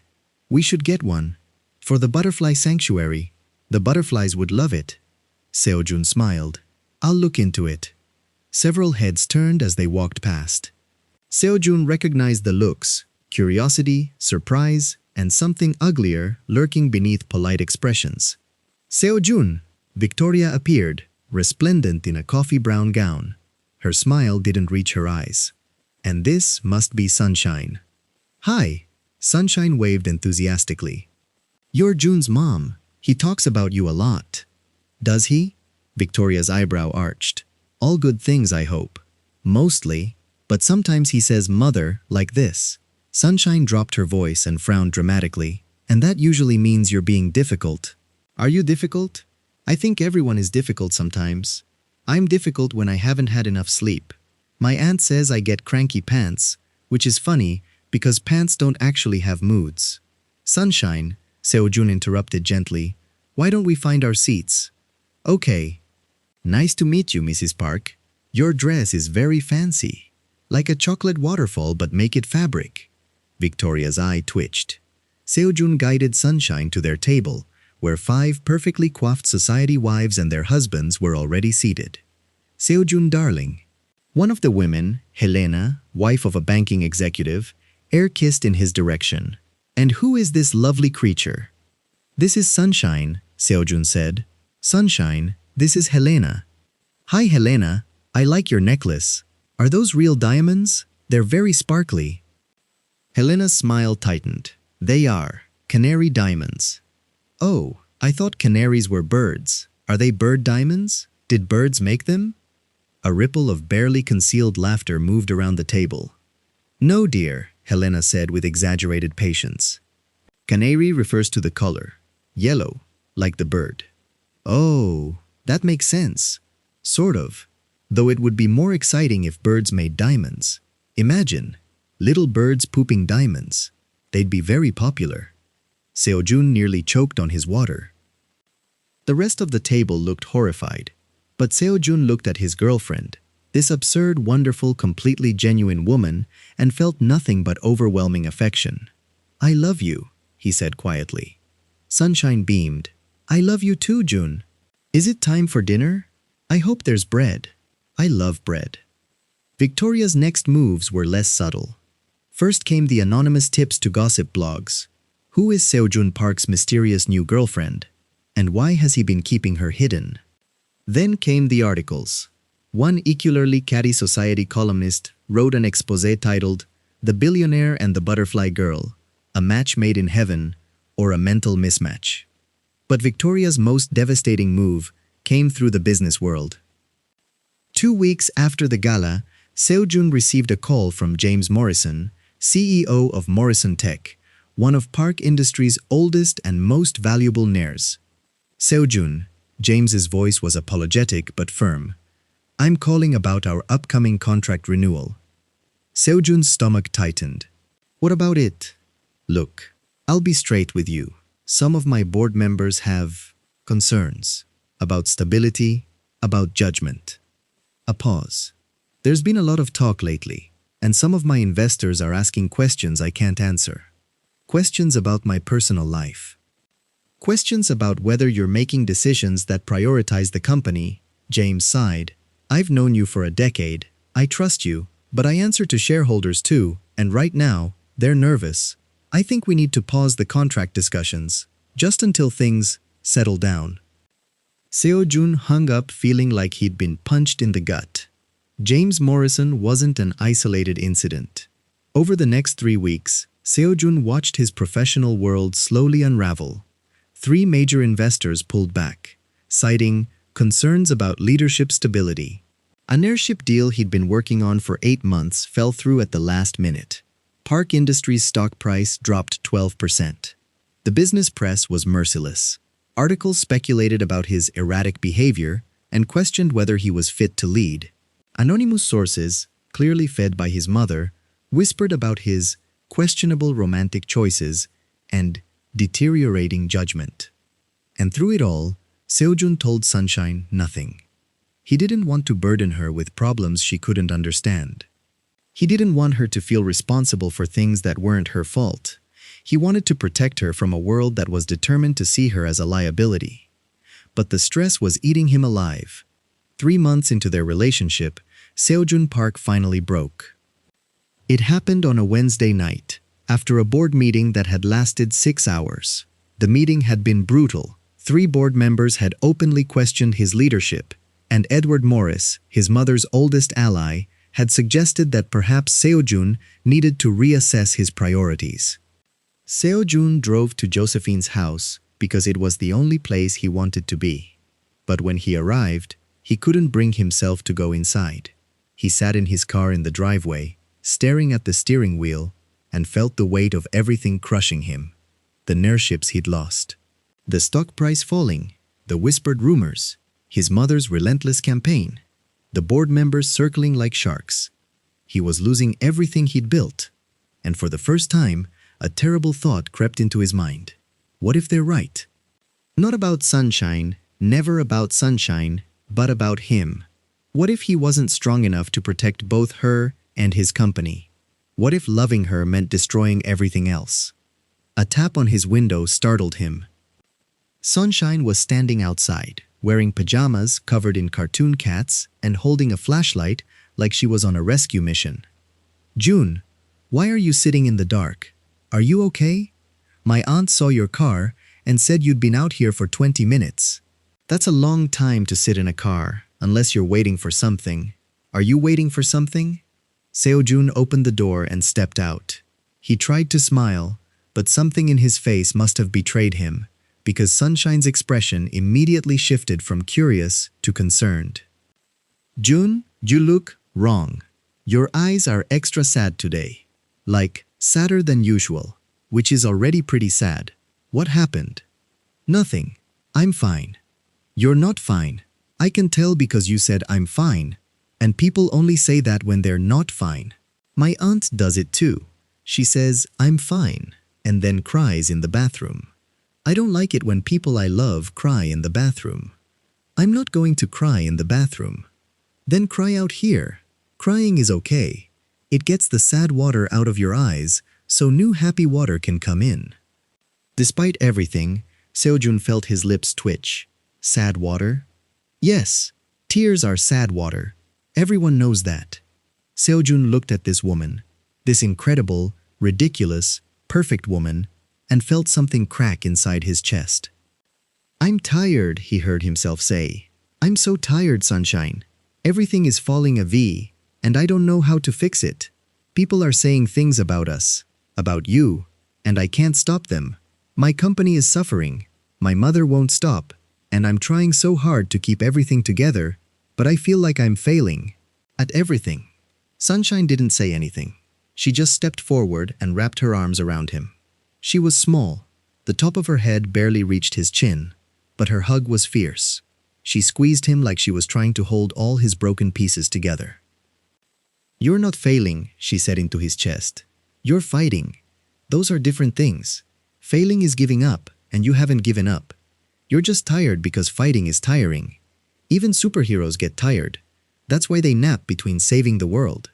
"We should get one. For the butterfly sanctuary. The butterflies would love it." Seo-jun smiled. "I'll look into it." Several heads turned as they walked past. Seo-jun recognized the looks, curiosity, surprise, and something uglier lurking beneath polite expressions. "Seo-jun!" Victoria appeared, resplendent in a coffee-brown gown. Her smile didn't reach her eyes. "And this must be Sunshine." "Hi!" Sunshine waved enthusiastically. "You're June's mom. He talks about you a lot." "Does he?" Victoria's eyebrow arched. "All good things, I hope." "Mostly, but sometimes he says mother like this." Sunshine dropped her voice and frowned dramatically. "And that usually means you're being difficult." "Are you difficult?" "I think everyone is difficult sometimes. I'm difficult when I haven't had enough sleep. My aunt says I get cranky pants, which is funny because pants don't actually have moods. Sunshine, Seo-jun interrupted gently. Why don't we find our seats? Okay. Nice to meet you, Mrs. Park. Your dress is very fancy. Like a chocolate waterfall, but make it fabric. Victoria's eye twitched. Seo-jun guided Sunshine to their table, where 5 perfectly coiffed society wives and their husbands were already seated. Seo-jun, darling. One of the women, Helena, wife of a banking executive, air-kissed in his direction. And who is this lovely creature? This is Sunshine, Seo-jun said. Sunshine, this is Helena. Hi, Helena. I like your necklace. Are those real diamonds? They're very sparkly. Helena's smile tightened. They are. Canary diamonds. Oh, I thought canaries were birds. Are they bird diamonds? Did birds make them? A ripple of barely concealed laughter moved around the table. No, dear, Helena said with exaggerated patience. Canary refers to the color. Yellow, like the bird. Oh, that makes sense. Sort of. Though it would be more exciting if birds made diamonds. Imagine, little birds pooping diamonds. They'd be very popular. Seo-jun nearly choked on his water. The rest of the table looked horrified, but Seo-jun looked at his girlfriend, this absurd, wonderful, completely genuine woman, and felt nothing but overwhelming affection. I love you, he said quietly. Sunshine beamed. I love you too, Jun. Is it time for dinner? I hope there's bread. I love bread. Victoria's next moves were less subtle. First came the anonymous tips to gossip blogs. Who is Seo-jun Park's mysterious new girlfriend? And why has he been keeping her hidden? Then came the articles. One equally catty society columnist wrote an exposé titled The Billionaire and the Butterfly Girl, a match made in heaven or a mental mismatch. But Victoria's most devastating move came through the business world. 2 weeks after the gala, Seo-jun received a call from James Morrison, CEO of Morrison Tech, one of Park Industries' oldest and most valuable heirs. Seo-jun, James's voice was apologetic but firm. I'm calling about our upcoming contract renewal. Seo-jun's stomach tightened. What about it? Look, I'll be straight with you. Some of my board members have concerns about stability, about judgment. A pause. There's been a lot of talk lately, and some of my investors are asking questions I can't answer. Questions about my personal life. Questions about whether you're making decisions that prioritize the company. James sighed. I've known you for a decade. I trust you, but I answer to shareholders too, and right now, they're nervous. I think we need to pause the contract discussions, just until things settle down. Seo-jun hung up feeling like he'd been punched in the gut. James Morrison wasn't an isolated incident. Over the next 3 weeks, Seo-jun watched his professional world slowly unravel. 3 major investors pulled back, citing concerns about leadership stability. An airship deal he'd been working on for 8 months fell through at the last minute. Park Industries' stock price dropped 12%. The business press was merciless. Articles speculated about his erratic behavior and questioned whether he was fit to lead. Anonymous sources, clearly fed by his mother, whispered about his questionable romantic choices and deteriorating judgment. And through it all, Seo-jun told Sunshine nothing. He didn't want to burden her with problems she couldn't understand. He didn't want her to feel responsible for things that weren't her fault. He wanted to protect her from a world that was determined to see her as a liability. But the stress was eating him alive. 3 months into their relationship, Seo-jun Park finally broke. It happened on a Wednesday night, after a board meeting that had lasted 6 hours. The meeting had been brutal. 3 board members had openly questioned his leadership, and Edward Morris, his mother's oldest ally, had suggested that perhaps Seo-jun needed to reassess his priorities. Seo-jun drove to Josephine's house because it was the only place he wanted to be. But when he arrived, he couldn't bring himself to go inside. He sat in his car in the driveway, staring at the steering wheel, and felt the weight of everything crushing him. The airships he'd lost. The stock price falling, the whispered rumors, his mother's relentless campaign, the board members circling like sharks. He was losing everything he'd built. and for the first time, a terrible thought crept into his mind. What if they're right? Not about sunshine, never about sunshine, but about him. What if he wasn't strong enough to protect both her and his company? What if loving her meant destroying everything else? A tap on his window startled him. Sunshine was standing outside, wearing pajamas covered in cartoon cats and holding a flashlight like she was on a rescue mission. "June, why are you sitting in the dark? Are you okay? My aunt saw your car and said you'd been out here for 20 minutes. That's a long time to sit in a car, unless you're waiting for something. Are you waiting for something?" Seo-jun opened the door and stepped out. He tried to smile, but something in his face must have betrayed him, because Sunshine's expression immediately shifted from curious to concerned. "June, you look wrong. Your eyes are extra sad today. Like, sadder than usual, which is already pretty sad. What happened?" "Nothing. I'm fine." "You're not fine. I can tell because you said I'm fine. And people only say that when they're not fine. My aunt does it too. She says, I'm fine, and then cries in the bathroom. I don't like it when people I love cry in the bathroom. I'm not going to cry in the bathroom. Then cry out here. Crying is okay. It gets the sad water out of your eyes, so new happy water can come in." Despite everything, Seo-jun felt his lips twitch. Sad water? Yes, tears are sad water. Everyone knows that. Seo-jun looked at this woman, this incredible, ridiculous, perfect woman, and felt something crack inside his chest. "I'm tired," he heard himself say. "I'm so tired, Sunshine. Everything is falling a V, and I don't know how to fix it. People are saying things about us, about you, and I can't stop them. My company is suffering. My mother won't stop, and I'm trying so hard to keep everything together, but I feel like I'm failing at everything." Sunshine didn't say anything. She just stepped forward and wrapped her arms around him. She was small. The top of her head barely reached his chin, but her hug was fierce. She squeezed him like she was trying to hold all his broken pieces together. "You're not failing," she said into his chest. "You're fighting. Those are different things. Failing is giving up, and you haven't given up. You're just tired because fighting is tiring. Even superheroes get tired. That's why they nap between saving the world."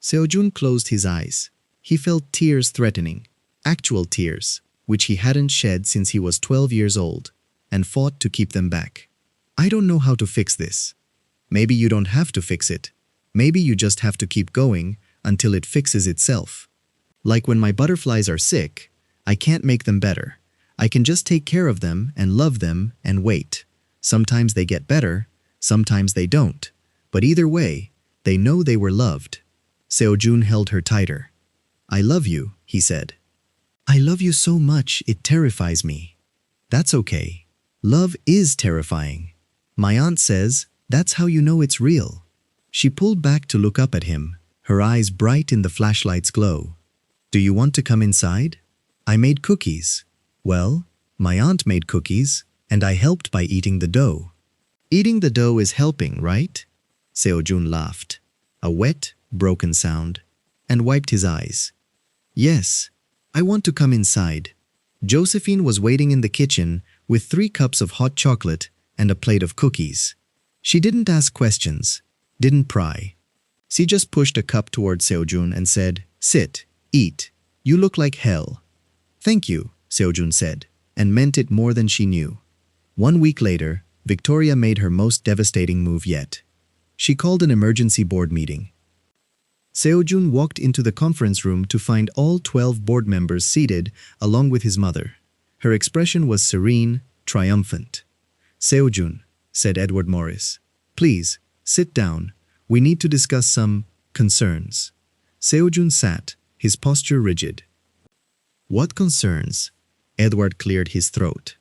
Seo-jun closed his eyes. He felt tears threatening, actual tears, which he hadn't shed since he was 12 years old, and fought to keep them back. "I don't know how to fix this." "Maybe you don't have to fix it. Maybe you just have to keep going until it fixes itself. Like when my butterflies are sick, I can't make them better. I can just take care of them and love them and wait. Sometimes they get better, sometimes they don't. But either way, they know they were loved." Seo-jun held her tighter. "I love you," he said. "I love you so much it terrifies me." "That's okay. Love is terrifying. My aunt says that's how you know it's real." She pulled back to look up at him, her eyes bright in the flashlight's glow. "Do you want to come inside? I made cookies." "Well, my aunt made cookies, and I helped by eating the dough." "Eating the dough is helping, right?" Seo-jun laughed, a wet, broken sound, and wiped his eyes. "Yes, I want to come inside." Josephine was waiting in the kitchen with 3 cups of hot chocolate and a plate of cookies. She didn't ask questions, didn't pry. She just pushed a cup toward Seo-jun and said, "Sit, eat. You look like hell." "Thank you," Seo-jun said, and meant it more than she knew. 1 week later, Victoria made her most devastating move yet. She called an emergency board meeting. Seo-jun walked into the conference room to find all 12 board members seated along with his mother. Her expression was serene, triumphant. "Seo-jun," said Edward Morris, "please, sit down. We need to discuss some concerns." Seo-jun sat, his posture rigid. "What concerns?" Edward cleared his throat.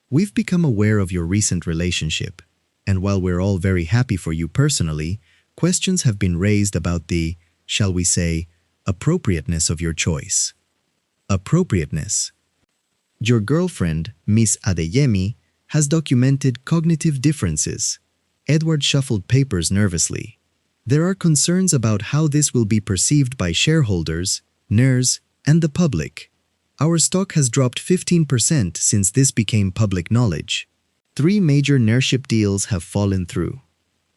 "We've become aware of your recent relationship, and while we're all very happy for you personally, questions have been raised about the, shall we say, appropriateness of your choice." Appropriateness. "Your girlfriend, Miss Adeyemi, has documented cognitive differences." Edward shuffled papers nervously. "There are concerns about how this will be perceived by shareholders NERs, and the public. Our stock has dropped 15% since this became public knowledge. 3 major NERship deals have fallen through.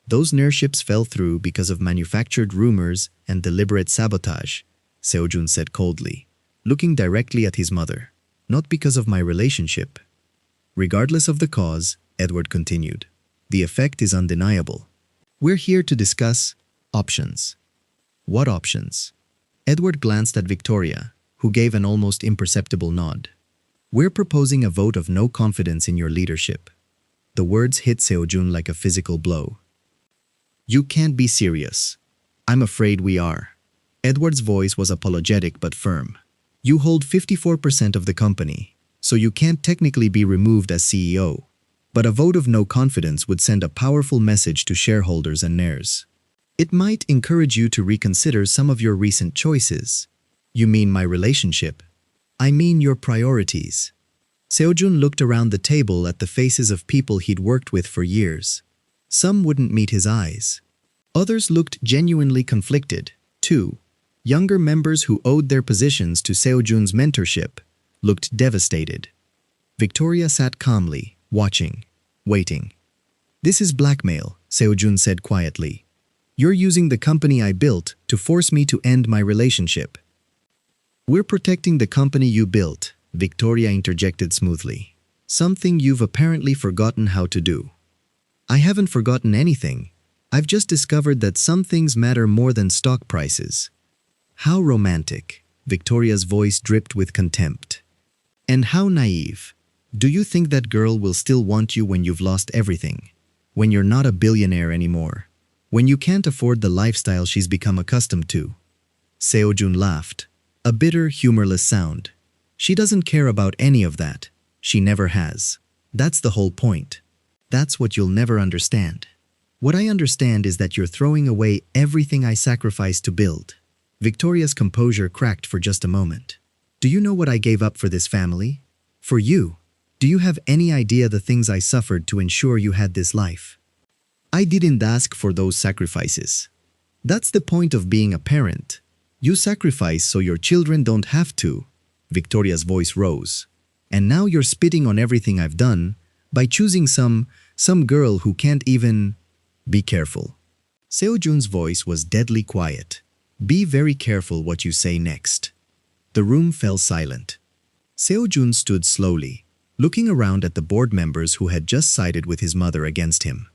Those NERships fell through because of manufactured rumors and deliberate sabotage, Seojun said coldly, looking directly at his mother. Not because of my relationship. Regardless of the cause, Edward continued, the effect is undeniable. We're here to discuss options. What options? Edward glanced at Victoria, who gave an almost imperceptible nod. We're proposing a vote of no confidence in your leadership. The words hit Seojun like a physical blow. You can't be serious. I'm afraid we are. Edward's voice was apologetic but firm. You hold 54% of the company, so you can't technically be removed as CEO. But a vote of no confidence would send a powerful message to shareholders and heirs. It might encourage you to reconsider some of your recent choices. You mean my relationship? I mean your priorities. Seojun looked around the table at the faces of people he'd worked with for years. Some wouldn't meet his eyes. Others looked genuinely conflicted, too. Younger members who owed their positions to Seojun's mentorship looked devastated. Victoria sat calmly, watching, waiting. This is blackmail, Seojun said quietly. You're using the company I built to force me to end my relationship. We're protecting the company you built, Victoria interjected smoothly. Something you've apparently forgotten how to do. I haven't forgotten anything. I've just discovered that some things matter more than stock prices. How romantic, Victoria's voice dripped with contempt. And how naive. Do you think that girl will still want you when you've lost everything? When you're not a billionaire anymore? When you can't afford the lifestyle she's become accustomed to? Seojun laughed, a bitter, humorless sound. She doesn't care about any of that. She never has. That's the whole point. That's what you'll never understand. What I understand is that you're throwing away everything I sacrificed to build. Victoria's composure cracked for just a moment. Do you know what I gave up for this family? For you? Do you have any idea the things I suffered to ensure you had this life? I didn't ask for those sacrifices. That's the point of being a parent. You sacrifice so your children don't have to. Victoria's voice rose. And now you're spitting on everything I've done by choosing some girl who can't even... Be careful. Seojun's voice was deadly quiet. Be very careful what you say next. The room fell silent. Seojun stood slowly, looking around at the board members who had just sided with his mother against him.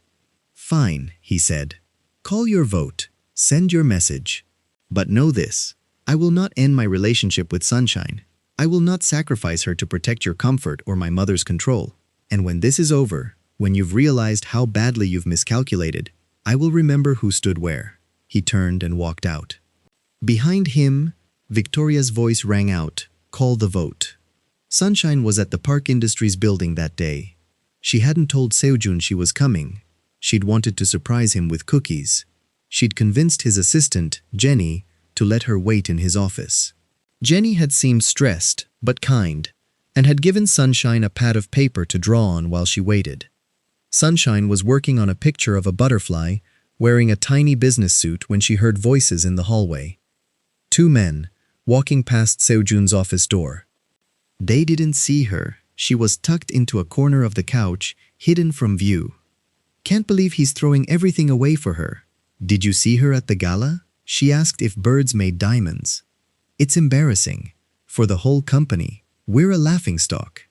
Fine, he said. Call your vote. Send your message. But know this. I will not end my relationship with Sunshine. I will not sacrifice her to protect your comfort or my mother's control. And when this is over, when you've realized how badly you've miscalculated, I will remember who stood where. He turned and walked out. Behind him, Victoria's voice rang out, call the vote. Sunshine was at the Park Industries building that day. She hadn't told Seojun she was coming. She'd wanted to surprise him with cookies. She'd convinced his assistant, Jenny, to let her wait in his office. Jenny had seemed stressed, but kind, and had given Sunshine a pad of paper to draw on while she waited. Sunshine was working on a picture of a butterfly, wearing a tiny business suit when she heard voices in the hallway. 2 men, walking past Seojun's office door. They didn't see her. She was tucked into a corner of the couch, hidden from view. Can't believe he's throwing everything away for her. Did you see her at the gala? She asked if birds made diamonds. It's embarrassing. For the whole company, we're a laughingstock.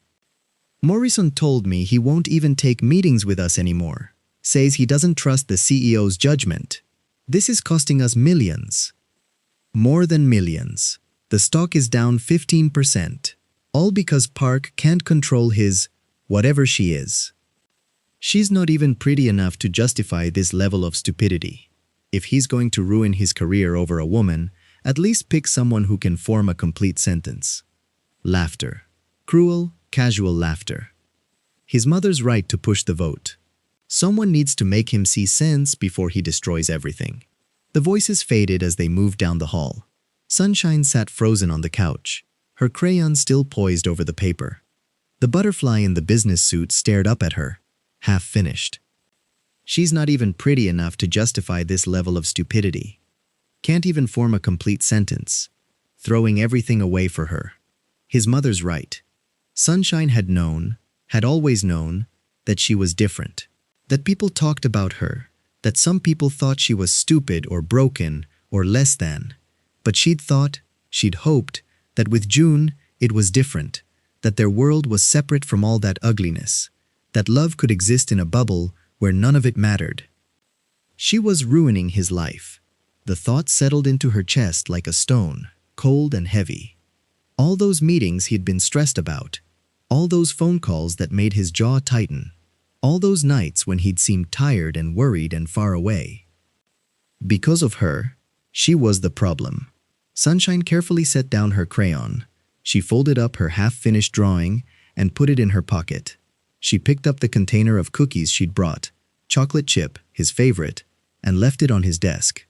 Morrison told me he won't even take meetings with us anymore. Says he doesn't trust the CEO's judgment. This is costing us millions. More than millions. The stock is down 15%. All because Park can't control his whatever she is. She's not even pretty enough to justify this level of stupidity. If he's going to ruin his career over a woman, at least pick someone who can form a complete sentence. Laughter. Cruel, casual laughter. His mother's right to push the vote. Someone needs to make him see sense before he destroys everything. The voices faded as they moved down the hall. Sunshine sat frozen on the couch, her crayon still poised over the paper. The butterfly in the business suit stared up at her, half finished. She's not even pretty enough to justify this level of stupidity. Can't even form a complete sentence. throwing everything away for her. His mother's right. Sunshine had always known, that she was different. That people talked about her, that some people thought she was stupid or broken or less than. But she'd hoped, that with June, it was different, that their world was separate from all that ugliness, that love could exist in a bubble where none of it mattered. She was ruining his life. The thought settled into her chest like a stone, cold and heavy. All those meetings he'd been stressed about, all those phone calls that made his jaw tighten, all those nights when he'd seemed tired and worried and far away. Because of her, she was the problem. Sunshine carefully set down her crayon. She folded up her half-finished drawing and put it in her pocket. She picked up the container of cookies she'd brought, chocolate chip, his favorite, and left it on his desk.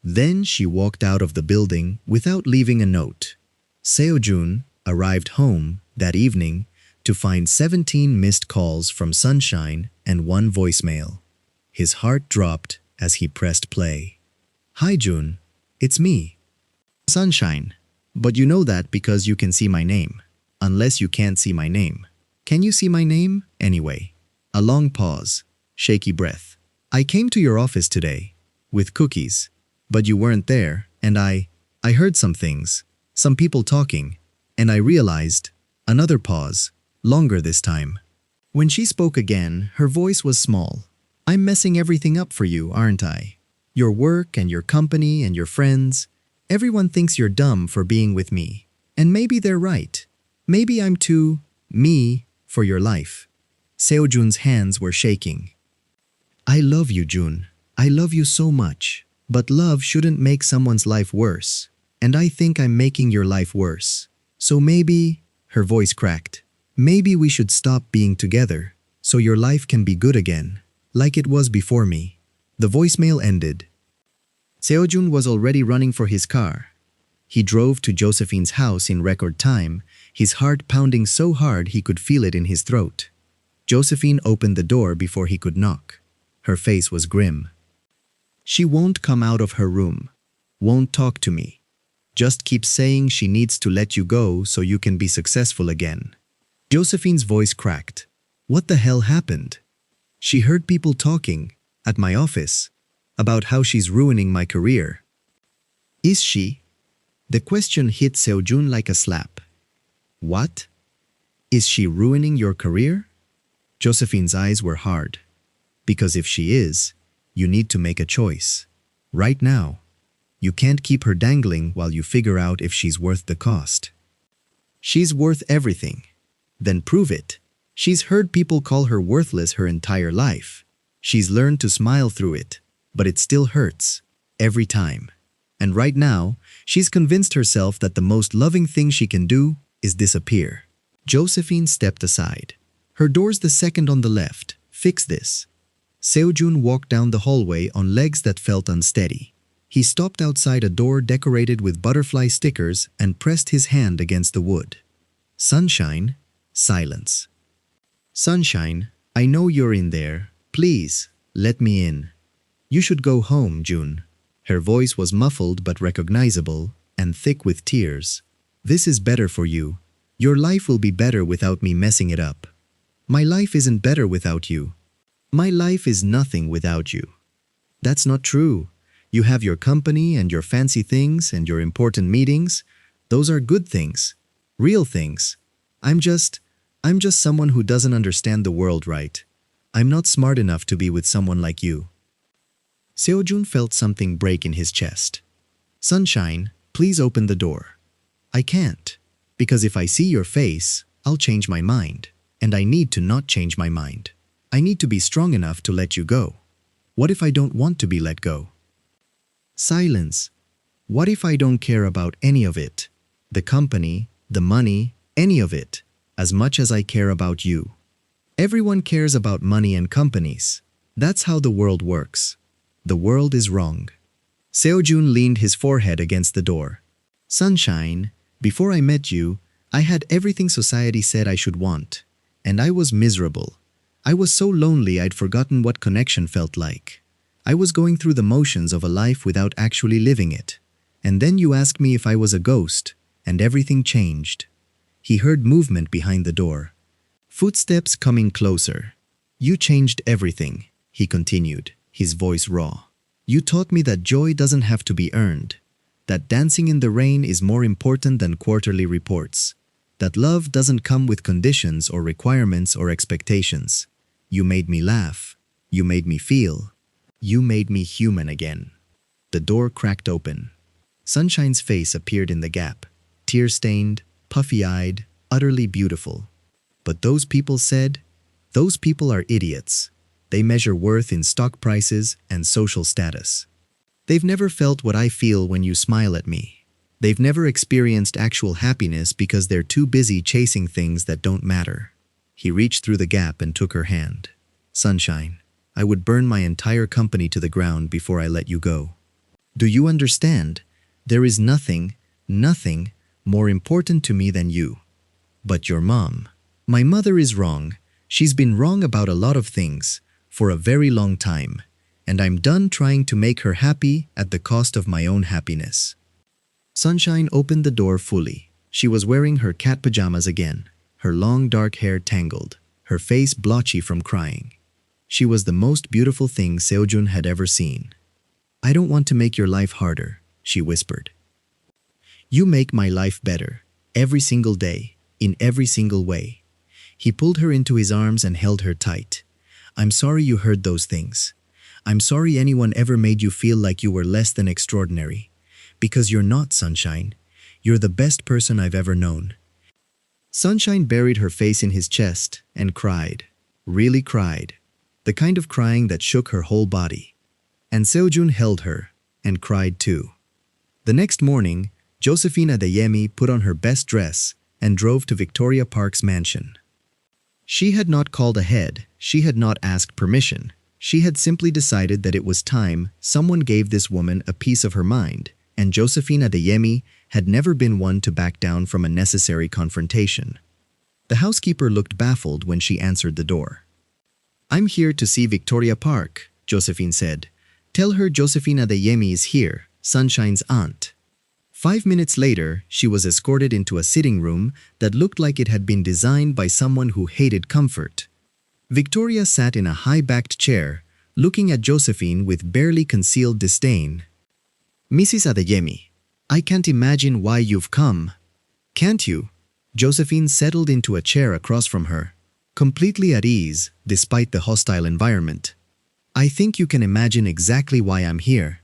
Then she walked out of the building without leaving a note. Seo-jun arrived home that evening to find 17 missed calls from Sunshine and 1 voicemail. His heart dropped as he pressed play. "Hi Jun, it's me. Sunshine, but you know that because you can see my name. Unless you can't see my name. Can you see my name, anyway?" A long pause, shaky breath. "I came to your office today, with cookies, but you weren't there, and I heard some things, some people talking, and I realized..." Another pause, longer this time. When she spoke again, her voice was small. "I'm messing everything up for you, aren't I? Your work and your company and your friends. Everyone thinks you're dumb for being with me. And maybe they're right. Maybe I'm too me for your life." Seo-jun's hands were shaking. "I love you, Jun. I love you so much. But love shouldn't make someone's life worse. And I think I'm making your life worse. So maybe..." Her voice cracked. "Maybe we should stop being together, so your life can be good again, like it was before me." The voicemail ended. Seo-jun was already running for his car. He drove to Josephine's house in record time, his heart pounding so hard he could feel it in his throat. Josephine opened the door before he could knock. Her face was grim. "She won't come out of her room, won't talk to me. Just keep saying she needs to let you go so you can be successful again." Josephine's voice cracked. "What the hell happened?" "She heard people talking, at my office, about how she's ruining my career." "Is she?" The question hit Seo-jun like a slap. "What? Is she ruining your career?" Josephine's eyes were hard. "Because if she is, you need to make a choice. Right now. You can't keep her dangling while you figure out if she's worth the cost." "She's worth everything." "Then prove it. She's heard people call her worthless her entire life. She's learned to smile through it, but it still hurts. Every time. And right now, she's convinced herself that the most loving thing she can do is disappear." Josephine stepped aside. "Her door's the second on the left. Fix this." Seo-jun walked down the hallway on legs that felt unsteady. He stopped outside a door decorated with butterfly stickers and pressed his hand against the wood. "Sunshine?" Silence. "Sunshine, I know you're in there. Please, let me in." "You should go home, Jun." Her voice was muffled but recognizable, and thick with tears. "This is better for you. Your life will be better without me messing it up." "My life isn't better without you." "My life is nothing without you." "That's not true. You have your company and your fancy things and your important meetings. Those are good things. Real things. I'm just someone who doesn't understand the world right. I'm not smart enough to be with someone like you." Seo-jun felt something break in his chest. "Sunshine, please open the door." "I can't. Because if I see your face, I'll change my mind. And I need to not change my mind. I need to be strong enough to let you go. What if I don't want to be let go?" Silence. "What if I don't care about any of it? The company, the money, any of it, as much as I care about you?" "Everyone cares about money and companies. That's how the world works. The world is wrong." Seo-jun leaned his forehead against the door. "Sunshine, before I met you, I had everything society said I should want. And I was miserable. I was so lonely I'd forgotten what connection felt like. I was going through the motions of a life without actually living it. And then you asked me if I was a ghost, and everything changed. He heard movement behind the door. Footsteps coming closer. You changed everything, he continued, his voice raw. You taught me that joy doesn't have to be earned, that dancing in the rain is more important than quarterly reports, that love doesn't come with conditions or requirements or expectations. You made me laugh. You made me feel. You made me human again. The door cracked open. Sunshine's face appeared in the gap, tear-stained, puffy-eyed, utterly beautiful. But those people said, those people are idiots. They measure worth in stock prices and social status. They've never felt what I feel when you smile at me. They've never experienced actual happiness because they're too busy chasing things that don't matter. He reached through the gap and took her hand. Sunshine, I would burn my entire company to the ground before I let you go. Do you understand? There is nothing more important to me than you. But your mom. My mother is wrong. She's been wrong about a lot of things for a very long time, and I'm done trying to make her happy at the cost of my own happiness. Sunshine opened the door fully. She was wearing her cat pajamas again, her long dark hair tangled, her face blotchy from crying. She was the most beautiful thing Seojun had ever seen. I don't want to make your life harder, she whispered. You make my life better, every single day, in every single way. He pulled her into his arms and held her tight. I'm sorry you heard those things. I'm sorry anyone ever made you feel like you were less than extraordinary. Because you're not, Sunshine. You're the best person I've ever known. Sunshine buried her face in his chest and cried. Really cried. The kind of crying that shook her whole body. And Seojun held her and cried too. The next morning, Josephine Adeyemi put on her best dress and drove to Victoria Park's mansion. She had not called ahead, she had not asked permission. She had simply decided that it was time someone gave this woman a piece of her mind, and Josephine Adeyemi had never been one to back down from a necessary confrontation. The housekeeper looked baffled when she answered the door. I'm here to see Victoria Park, Josephine said. Tell her Josephine Adeyemi is here, Sunshine's aunt. 5 minutes later, she was escorted into a sitting room that looked like it had been designed by someone who hated comfort. Victoria sat in a high-backed chair, looking at Josephine with barely concealed disdain. Mrs. Adeyemi, I can't imagine why you've come. Can't you? Josephine settled into a chair across from her, completely at ease despite the hostile environment. I think you can imagine exactly why I'm here.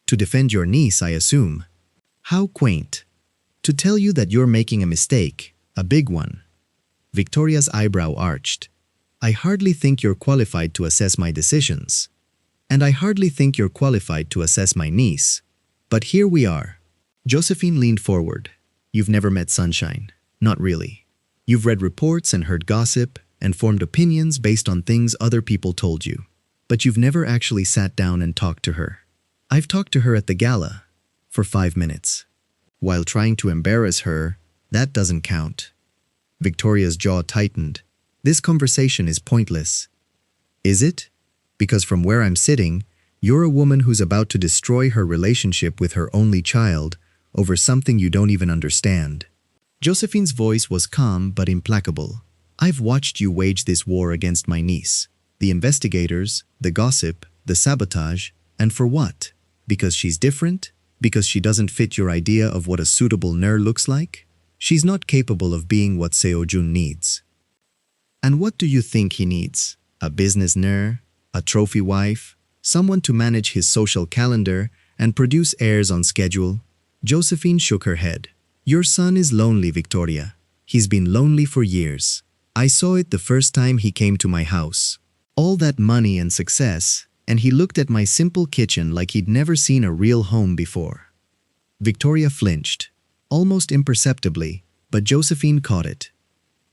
To defend your niece, I assume. How quaint. To tell you that you're making a mistake, a big one. Victoria's eyebrow arched. I hardly think you're qualified to assess my decisions. And I hardly think you're qualified to assess my niece. But here we are. Josephine leaned forward. You've never met Sunshine. Not really. You've read reports and heard gossip and formed opinions based on things other people told you. But you've never actually sat down and talked to her. I've talked to her at the gala. For 5 minutes. While trying to embarrass her, that doesn't count. Victoria's jaw tightened. This conversation is pointless. Is it? Because from where I'm sitting, you're a woman who's about to destroy her relationship with her only child over something you don't even understand. Josephine's voice was calm but implacable. I've watched you wage this war against my niece. The investigators, the gossip, the sabotage, and for what? Because she's different? Because she doesn't fit your idea of what a suitable Ner looks like? She's not capable of being what Seojun needs. And what do you think he needs? A business Ner? A trophy wife? Someone to manage his social calendar and produce heirs on schedule? Josephine shook her head. Your son is lonely, Victoria. He's been lonely for years. I saw it the first time he came to my house. All that money and success, and he looked at my simple kitchen like he'd never seen a real home before. Victoria flinched, almost imperceptibly, but Josephine caught it.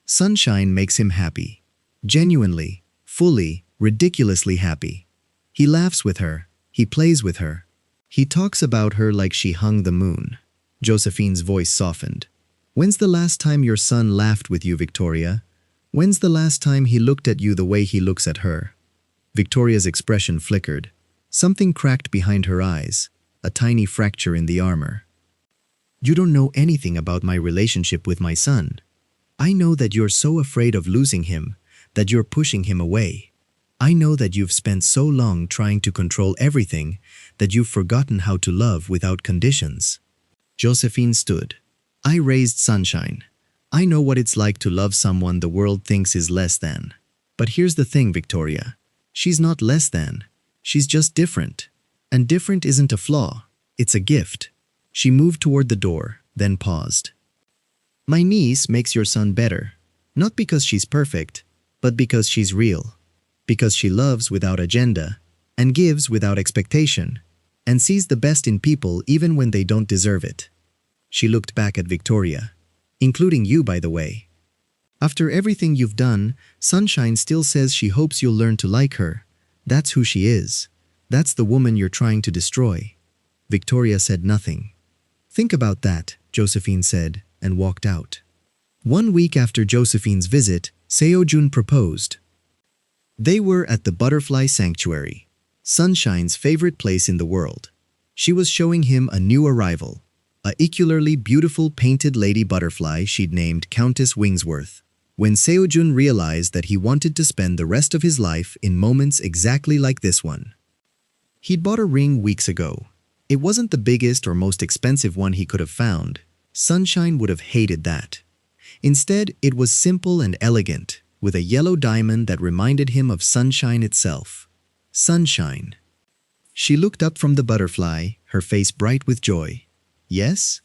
Sunshine makes him happy. Genuinely, fully, ridiculously happy. He laughs with her. He plays with her. He talks about her like she hung the moon. Josephine's voice softened. When's the last time your son laughed with you, Victoria? When's the last time he looked at you the way he looks at her? Victoria's expression flickered. Something cracked behind her eyes. a tiny fracture in the armor. You don't know anything about my relationship with my son. I know that you're so afraid of losing him, that you're pushing him away. I know that you've spent so long trying to control everything that you've forgotten how to love without conditions. Josephine stood. I raised Sunshine. I know what it's like to love someone the world thinks is less than. But here's the thing, Victoria. She's not less than. She's just different. And different isn't a flaw. It's a gift. She moved toward the door, then paused. My niece makes your son better. Not because she's perfect, but because she's real. Because she loves without agenda, and gives without expectation, and sees the best in people even when they don't deserve it. She looked back at Victoria. Including you, by the way. After everything you've done, Sunshine still says she hopes you'll learn to like her. That's who she is. That's the woman you're trying to destroy. Victoria said nothing. Think about that, Josephine said, and walked out. 1 week after Josephine's visit, Seo-jun proposed. They were at the Butterfly Sanctuary, Sunshine's favorite place in the world. She was showing him a new arrival, a peculiarly beautiful painted lady butterfly she'd named Countess Wingsworth. When Seo-jun realized that he wanted to spend the rest of his life in moments exactly like this one. He'd bought a ring weeks ago. It wasn't the biggest or most expensive one he could have found. Sunshine would have hated that. Instead, it was simple and elegant, with a yellow diamond that reminded him of sunshine itself. Sunshine. She looked up from the butterfly, her face bright with joy. Yes?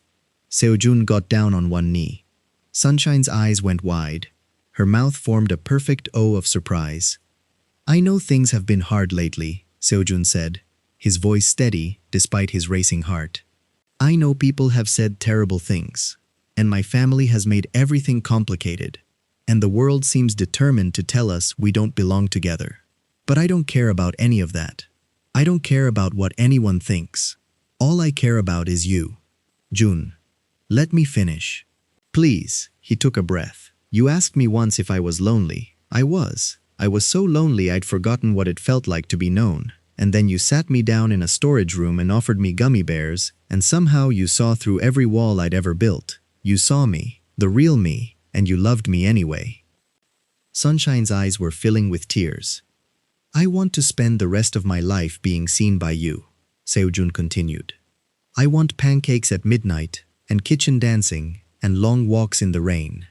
Seo-jun got down on one knee. Sunshine's eyes went wide. Her mouth formed a perfect O of surprise. I know things have been hard lately, Seo-jun said, his voice steady despite his racing heart. I know people have said terrible things, and my family has made everything complicated, and the world seems determined to tell us we don't belong together. But I don't care about any of that. I don't care about what anyone thinks. All I care about is you. Jun, let me finish. Please, he took a breath. You asked me once if I was lonely. I was. I was so lonely I'd forgotten what it felt like to be known. And then you sat me down in a storage room and offered me gummy bears, and somehow you saw through every wall I'd ever built. You saw me, the real me, and you loved me anyway. Sunshine's eyes were filling with tears. I want to spend the rest of my life being seen by you, Seo-jun continued. I want pancakes at midnight, and kitchen dancing, and long walks in the rain.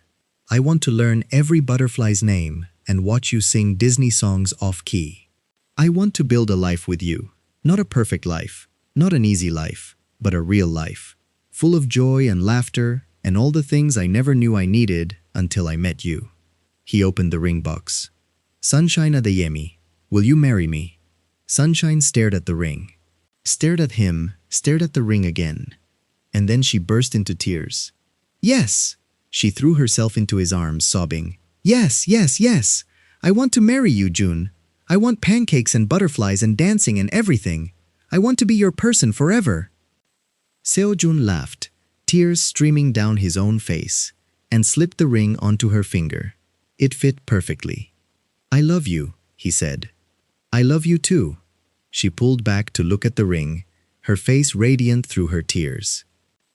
I want to learn every butterfly's name and watch you sing Disney songs off-key. I want to build a life with you, not a perfect life, not an easy life, but a real life, full of joy and laughter and all the things I never knew I needed until I met you. He opened the ring box. Sunshine Adeyemi, will you marry me? Sunshine stared at the ring, stared at him, stared at the ring again, and then she burst into tears. Yes! She threw herself into his arms, sobbing. Yes, yes, yes! I want to marry you, Jun. I want pancakes and butterflies and dancing and everything. I want to be your person forever. Seo-jun laughed, tears streaming down his own face, and slipped the ring onto her finger. It fit perfectly. I love you, he said. I love you too. She pulled back to look at the ring, her face radiant through her tears.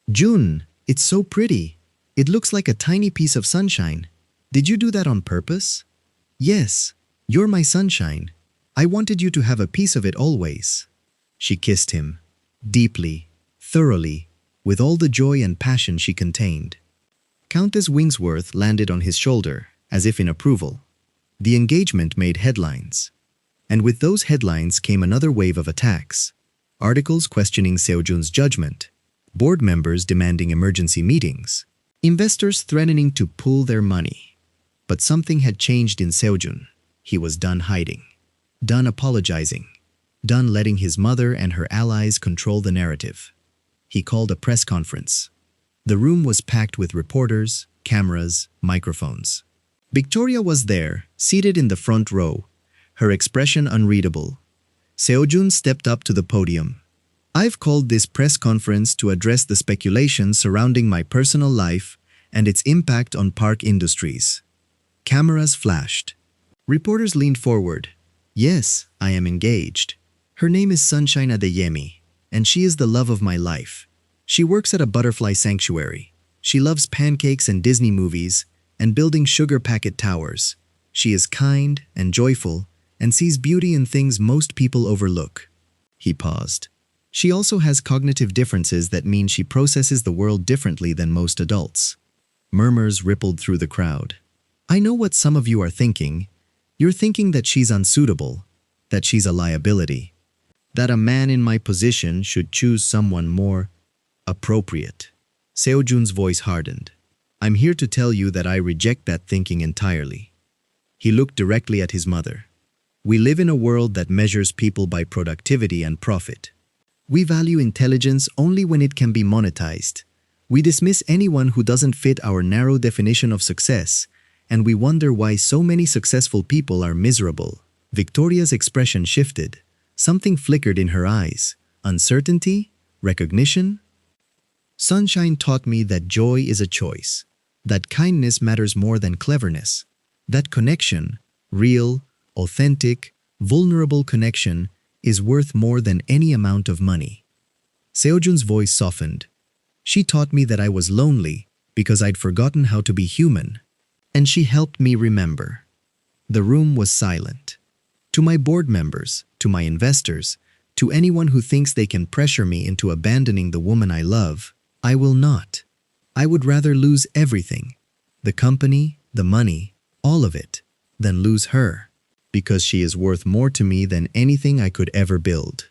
Jun, it's so pretty. It looks like a tiny piece of sunshine. Did you do that on purpose? Yes, you're my sunshine. I wanted you to have a piece of it always. She kissed him, deeply, thoroughly, with all the joy and passion she contained. Countess Wingsworth landed on his shoulder, as if in approval. The engagement made headlines. And with those headlines came another wave of attacks. Articles questioning Seo-jun's judgment, board members demanding emergency meetings, investors threatening to pull their money. But something had changed in Seo-jun. He was done hiding, done apologizing, done letting his mother and her allies control the narrative. He called a press conference. The room was packed with reporters, cameras, microphones. Victoria was there, seated in the front row, her expression unreadable. Seo-jun stepped up to the podium. I've called this press conference to address the speculation surrounding my personal life and its impact on Park Industries. Cameras flashed. Reporters leaned forward. Yes, I am engaged. Her name is Sunshine Adeyemi. and she is the love of my life. She works at a butterfly sanctuary. She loves pancakes and Disney movies and building sugar packet towers. She is kind and joyful and sees beauty in things most people overlook. He paused. She also has cognitive differences that mean she processes the world differently than most adults. Murmurs rippled through the crowd. I know what some of you are thinking. You're thinking that she's unsuitable, that she's a liability, that a man in my position should choose someone more appropriate. Seojun's voice hardened. I'm here to tell you that I reject that thinking entirely. He looked directly at his mother. We live in a world that measures people by productivity and profit. We value intelligence only when it can be monetized. We dismiss anyone who doesn't fit our narrow definition of success, and we wonder why so many successful people are miserable. Victoria's expression shifted. Something flickered in her eyes. Uncertainty? Recognition? Sunshine taught me that joy is a choice, that kindness matters more than cleverness, that connection, real, authentic, vulnerable connection, is worth more than any amount of money. Seojun's voice softened. She taught me that I was lonely because I'd forgotten how to be human, and she helped me remember. The room was silent. To my board members, to my investors, to anyone who thinks they can pressure me into abandoning the woman I love, I will not. I would rather lose everything, the company, the money, all of it, than lose her, because she is worth more to me than anything I could ever build.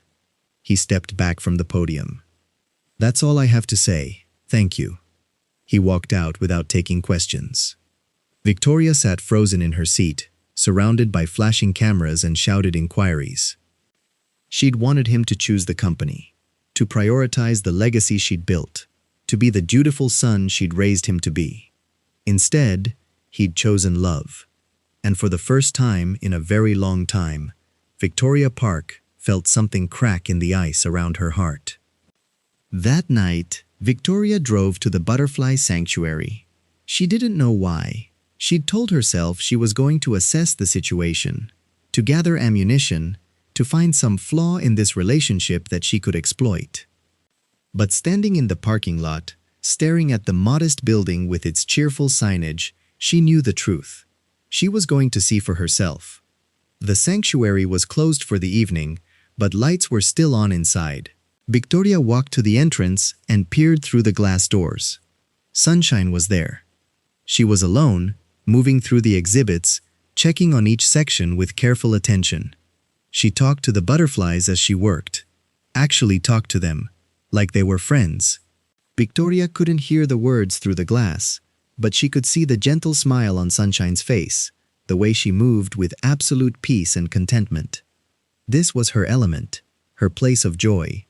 He stepped back from the podium. That's all I have to say. Thank you. He walked out without taking questions. Victoria sat frozen in her seat, surrounded by flashing cameras and shouted inquiries. She'd wanted him to choose the company, to prioritize the legacy she'd built, to be the dutiful son she'd raised him to be. Instead, he'd chosen love. And for the first time in a very long time, Victoria Park felt something crack in the ice around her heart. That night, Victoria drove to the butterfly sanctuary. She didn't know why. She'd told herself she was going to assess the situation, to gather ammunition, to find some flaw in this relationship that she could exploit. But standing in the parking lot, staring at the modest building with its cheerful signage, she knew the truth. She was going to see for herself. The sanctuary was closed for the evening, but lights were still on inside. Victoria walked to the entrance and peered through the glass doors. Sunshine was there. She was alone, moving through the exhibits, checking on each section with careful attention. She talked to the butterflies as she worked. Actually talked to them, like they were friends. Victoria couldn't hear the words through the glass, but she could see the gentle smile on Sunshine's face, the way she moved with absolute peace and contentment. This was her element, her place of joy.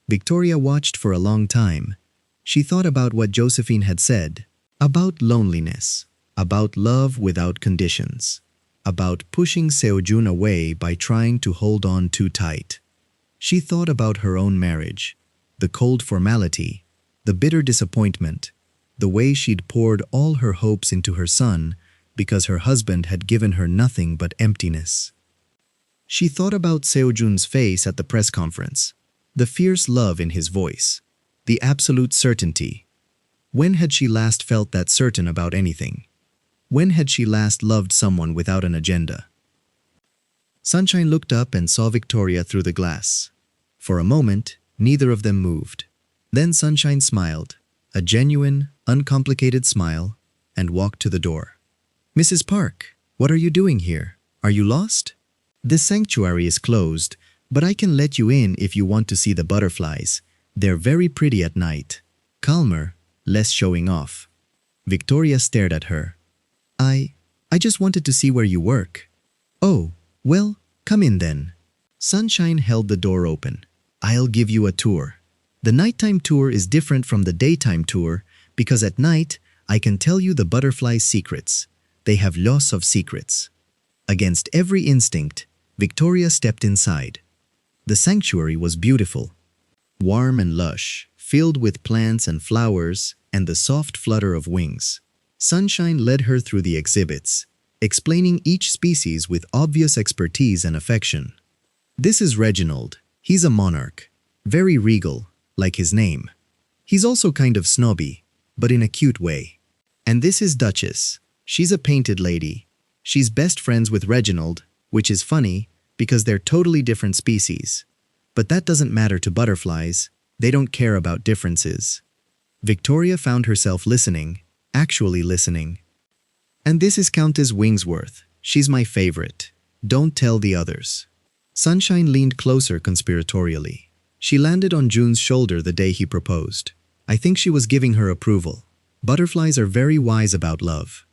Victoria watched for a long time. She thought about what Josephine had said, about loneliness, about love without conditions, about pushing Seojun away by trying to hold on too tight. She thought about her own marriage, the cold formality, the bitter disappointment, the way she'd poured all her hopes into her son because her husband had given her nothing but emptiness. She thought about Seojun's face at the press conference, the fierce love in his voice, the absolute certainty. When had she last felt that certain about anything? When had she last loved someone without an agenda? Sunshine looked up and saw Victoria through the glass. For a moment, neither of them moved. Then Sunshine smiled, a genuine, uncomplicated smile, and walked to the door. Mrs. Park, what are you doing here? Are you lost? This sanctuary is closed, but I can let you in if you want to see the butterflies. They're very pretty at night. Calmer, less showing off. Victoria stared at her. I just wanted to see where you work. Oh, well, come in then. Sunshine held the door open. I'll give you a tour. The nighttime tour is different from the daytime tour because at night, I can tell you the butterfly's secrets. They have lots of secrets. Against every instinct, Victoria stepped inside. The sanctuary was beautiful. Warm and lush, filled with plants and flowers and the soft flutter of wings. Sunshine led her through the exhibits, explaining each species with obvious expertise and affection. This is Reginald. He's a monarch. Very regal, like his name. He's also kind of snobby, but in a cute way. And this is Duchess. She's a painted lady. She's best friends with Reginald, which is funny because they're totally different species. But that doesn't matter to butterflies. They don't care about differences. Victoria found herself listening, actually listening. And this is Countess Wingsworth. She's my favorite. Don't tell the others. Sunshine leaned closer conspiratorially. She landed on June's shoulder the day he proposed. I think she was giving her approval. Butterflies are very wise about love.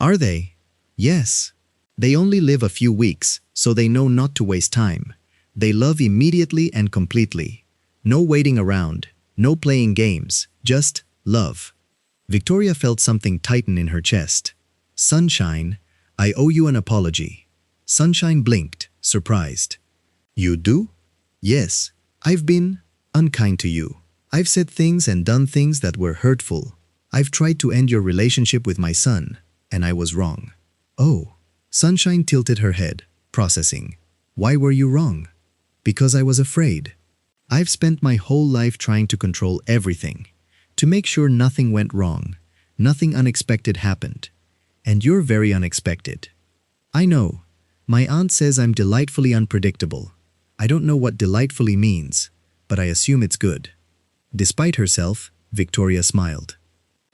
Are they? Yes. They only live a few weeks, so they know not to waste time. They love immediately and completely. No waiting around, no playing games, just love. Victoria felt something tighten in her chest. Sunshine, I owe you an apology. Sunshine blinked, surprised. You do? Yes, I've been unkind to you. I've said things and done things that were hurtful. I've tried to end your relationship with my son, and I was wrong. Oh, Sunshine tilted her head, processing. Why were you wrong? Because I was afraid. I've spent my whole life trying to control everything, to make sure nothing went wrong, nothing unexpected happened. And you're very unexpected. I know. My aunt says I'm delightfully unpredictable. I don't know what delightfully means, but I assume it's good. Despite herself, Victoria smiled.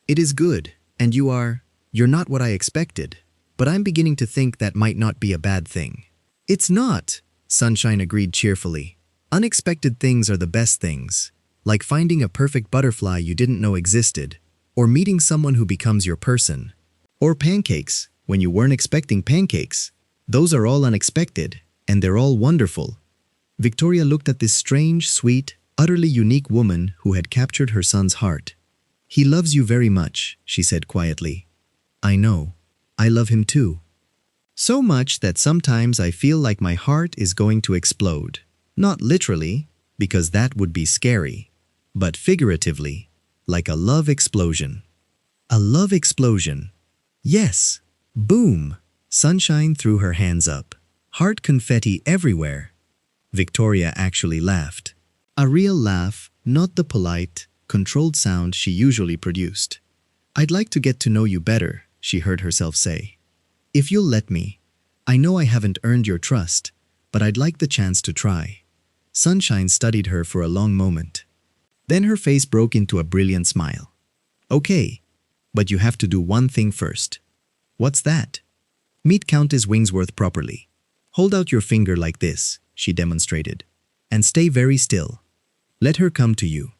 It is good, and you're not what I expected, but I'm beginning to think that might not be a bad thing. It's not, Sunshine agreed cheerfully. Unexpected things are the best things, like finding a perfect butterfly you didn't know existed, or meeting someone who becomes your person. Or pancakes, when you weren't expecting pancakes. Those are all unexpected, and they're all wonderful. Victoria looked at this strange, sweet, utterly unique woman who had captured her son's heart. He loves you very much, she said quietly. I know. I love him too. So much that sometimes I feel like my heart is going to explode. Not literally, because that would be scary, but figuratively, like a love explosion. A love explosion. Yes. Boom. Sunshine threw her hands up. Heart confetti everywhere. Victoria actually laughed. A real laugh, not the polite, controlled sound she usually produced. I'd like to get to know you better, she heard herself say. If you'll let me. I know I haven't earned your trust, but I'd like the chance to try. Sunshine studied her for a long moment. Then her face broke into a brilliant smile. Okay, but you have to do one thing first. What's that? Meet Countess Wingsworth properly. Hold out your finger like this, she demonstrated, and stay very still. Let her come to you.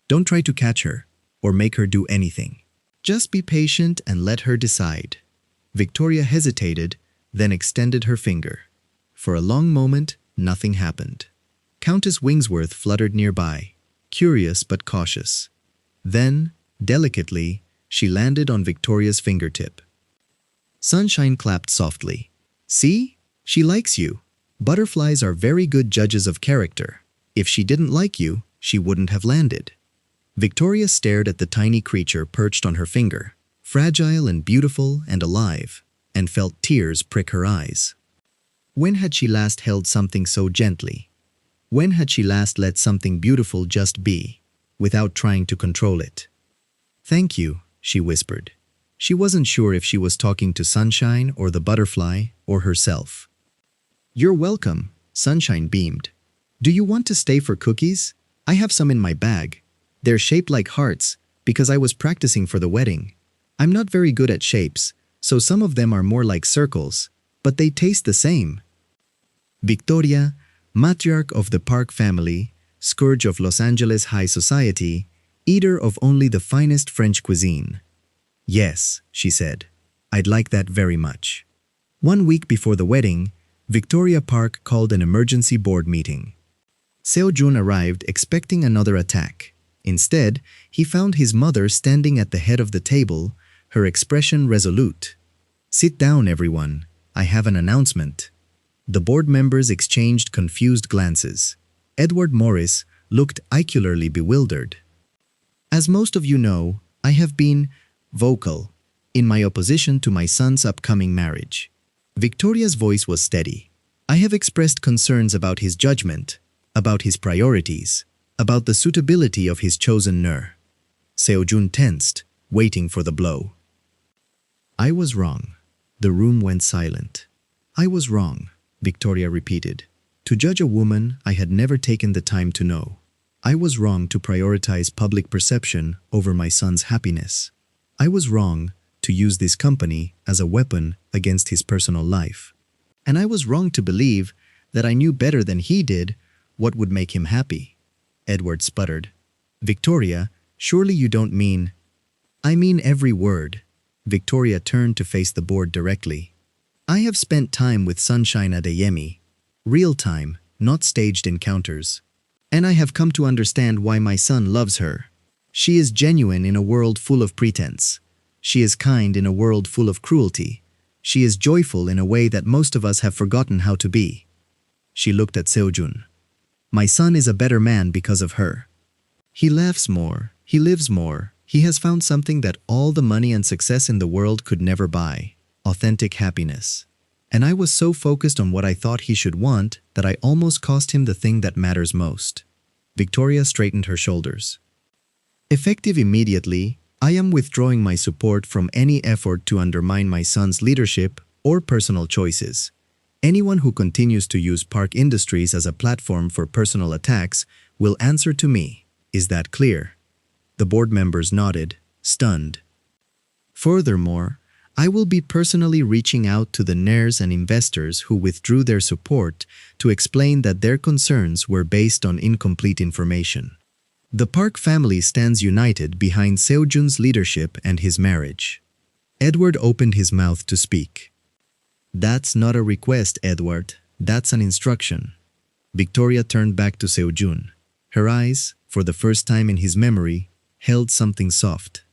Don't try to catch her or make her do anything. Just be patient and let her decide. Victoria hesitated, then extended her finger. For a long moment, nothing happened. Countess Wingsworth fluttered nearby, curious but cautious. Then, delicately, she landed on Victoria's fingertip. Sunshine clapped softly. See? She likes you. Butterflies are very good judges of character. If she didn't like you, she wouldn't have landed. Victoria stared at the tiny creature perched on her finger, fragile and beautiful and alive, and felt tears prick her eyes. When had she last held something so gently? When had she last let something beautiful just be, without trying to control it? Thank you, she whispered. She wasn't sure if she was talking to Sunshine or the butterfly or herself. You're welcome, Sunshine beamed. Do you want to stay for cookies? I have some in my bag. They're shaped like hearts because I was practicing for the wedding. I'm not very good at shapes, so some of them are more like circles, but they taste the same. Victoria, matriarch of the Park family, scourge of Los Angeles high society, eater of only the finest French cuisine. Yes, she said. I'd like that very much. 1 week before the wedding, Victoria Park called an emergency board meeting. Seo Jun arrived expecting another attack. Instead, he found his mother standing at the head of the table, her expression resolute. Sit down, everyone. I have an announcement. The board members exchanged confused glances. Edward Morris looked ocularly bewildered. As most of you know, I have been vocal in my opposition to my son's upcoming marriage. Victoria's voice was steady. I have expressed concerns about his judgment, about his priorities, about the suitability of his chosen Nur. Seojun tensed, waiting for the blow. I was wrong. The room went silent. I was wrong, Victoria repeated. To judge a woman I had never taken the time to know. I was wrong to prioritize public perception over my son's happiness. I was wrong to use this company as a weapon against his personal life. And I was wrong to believe that I knew better than he did what would make him happy. Edward sputtered. Victoria, surely you don't mean… I mean every word. Victoria turned to face the board directly. I have spent time with Sunshine Adeyemi. Real time, not staged encounters. And I have come to understand why my son loves her. She is genuine in a world full of pretense. She is kind in a world full of cruelty. She is joyful in a way that most of us have forgotten how to be. She looked at Seojun. My son is a better man because of her. He laughs more. He lives more. He has found something that all the money and success in the world could never buy. Authentic happiness. And I was so focused on what I thought he should want that I almost cost him the thing that matters most. Victoria straightened her shoulders. Effective immediately, I am withdrawing my support from any effort to undermine my son's leadership or personal choices. Anyone who continues to use Park Industries as a platform for personal attacks will answer to me. Is that clear? The board members nodded, stunned. Furthermore, I will be personally reaching out to the heirs and investors who withdrew their support to explain that their concerns were based on incomplete information. The Park family stands united behind Seojun's leadership and his marriage. Edward opened his mouth to speak. That's not a request, Edward. That's an instruction. Victoria turned back to Seojun. Her eyes, for the first time in his memory, held something soft.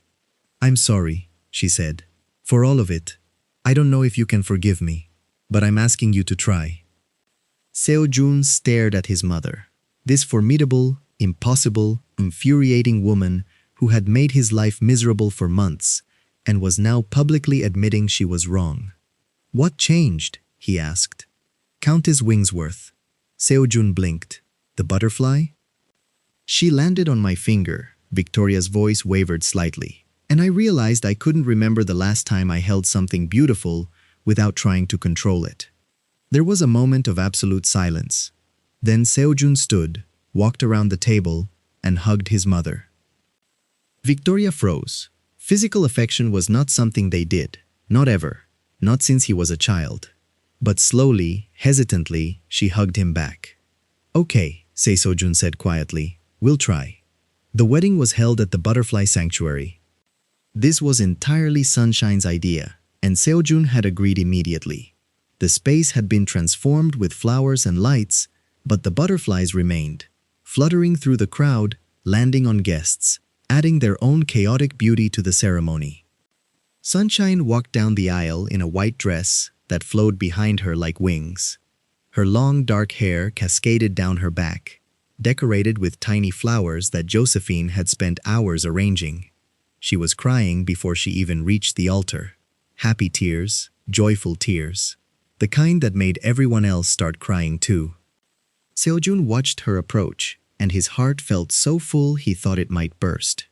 I'm sorry, she said. For all of it. I don't know if you can forgive me, but I'm asking you to try. Seojun stared at his mother. This formidable, impossible, infuriating woman who had made his life miserable for months and was now publicly admitting she was wrong. What changed? He asked. Countess Wingsworth. Seojun blinked. The butterfly? She landed on my finger. Victoria's voice wavered slightly, and I realized I couldn't remember the last time I held something beautiful without trying to control it. There was a moment of absolute silence. Then Seojun stood, walked around the table, and hugged his mother. Victoria froze. Physical affection was not something they did, not ever, not since he was a child. But slowly, hesitantly, she hugged him back. Okay, Seojun said quietly, we'll try. The wedding was held at the Butterfly Sanctuary. This was entirely Sunshine's idea, and Seojun had agreed immediately. The space had been transformed with flowers and lights, but the butterflies remained, fluttering through the crowd, landing on guests, adding their own chaotic beauty to the ceremony. Sunshine walked down the aisle in a white dress that flowed behind her like wings. Her long dark hair cascaded down her back, decorated with tiny flowers that Josephine had spent hours arranging. She was crying before she even reached the altar. Happy tears, joyful tears. The kind that made everyone else start crying too. Seojun watched her approach, and his heart felt so full he thought it might burst.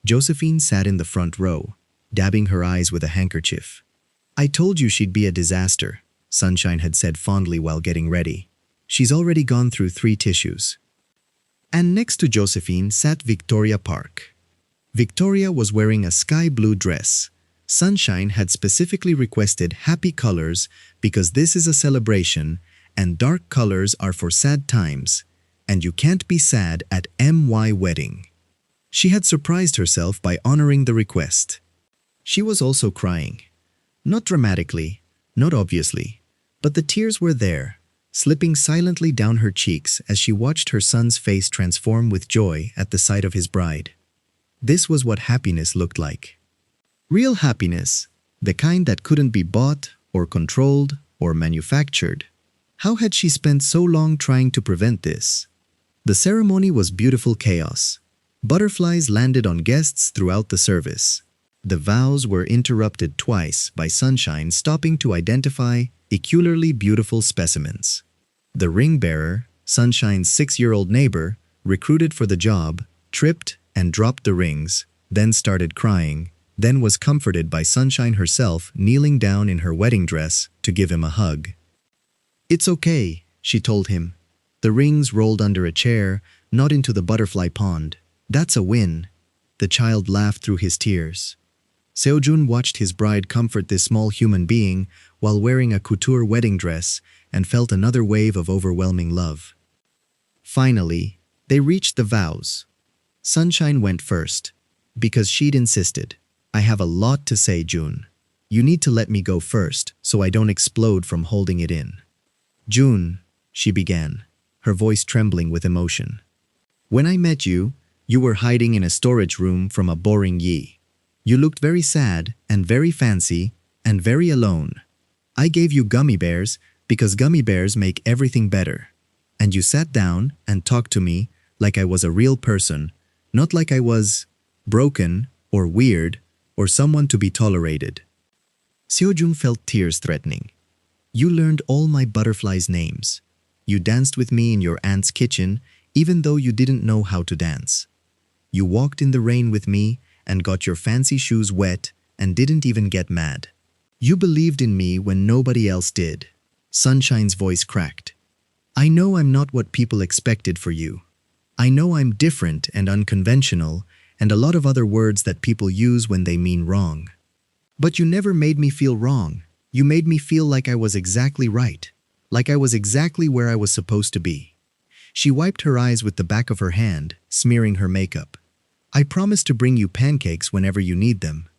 Josephine sat in the front row, dabbing her eyes with a handkerchief. I told you she'd be a disaster, Sunshine had said fondly while getting ready. She's already gone through 3 tissues. And next to Josephine sat Victoria Park. Victoria was wearing a sky blue dress. Sunshine had specifically requested happy colors because this is a celebration and dark colors are for sad times, and you can't be sad at MY wedding. She had surprised herself by honoring the request. She was also crying. Not dramatically, not obviously, but the tears were there, slipping silently down her cheeks as she watched her son's face transform with joy at the sight of his bride. This was what happiness looked like. Real happiness, the kind that couldn't be bought or controlled or manufactured. How had she spent so long trying to prevent this? The ceremony was beautiful chaos. Butterflies landed on guests throughout the service. The vows were interrupted twice by Sunshine stopping to identify peculiarly beautiful specimens. The ring bearer, Sunshine's 6-year-old neighbor, recruited for the job, tripped and dropped the rings, then started crying, then was comforted by Sunshine herself kneeling down in her wedding dress to give him a hug. "It's okay," she told him. "The rings rolled under a chair, not into the butterfly pond. That's a win." The child laughed through his tears. Seojun watched his bride comfort this small human being while wearing a couture wedding dress and felt another wave of overwhelming love. Finally, they reached the vows. Sunshine went first, because she'd insisted. "I have a lot to say, June. You need to let me go first so I don't explode from holding it in." "June," she began, her voice trembling with emotion. "When I met you, you were hiding in a storage room from a boring Yi. You looked very sad and very fancy and very alone. I gave you gummy bears because gummy bears make everything better. And you sat down and talked to me like I was a real person, not like I was broken or weird or someone to be tolerated." Seojun felt tears threatening. "You learned all my butterflies' names. You danced with me in your aunt's kitchen even though you didn't know how to dance. You walked in the rain with me and got your fancy shoes wet and didn't even get mad. You believed in me when nobody else did." Sunshine's voice cracked. "I know I'm not what people expected for you. I know I'm different and unconventional and a lot of other words that people use when they mean wrong. But you never made me feel wrong. You made me feel like I was exactly right, like I was exactly where I was supposed to be." She wiped her eyes with the back of her hand, smearing her makeup. "I promise to bring you pancakes whenever you need them.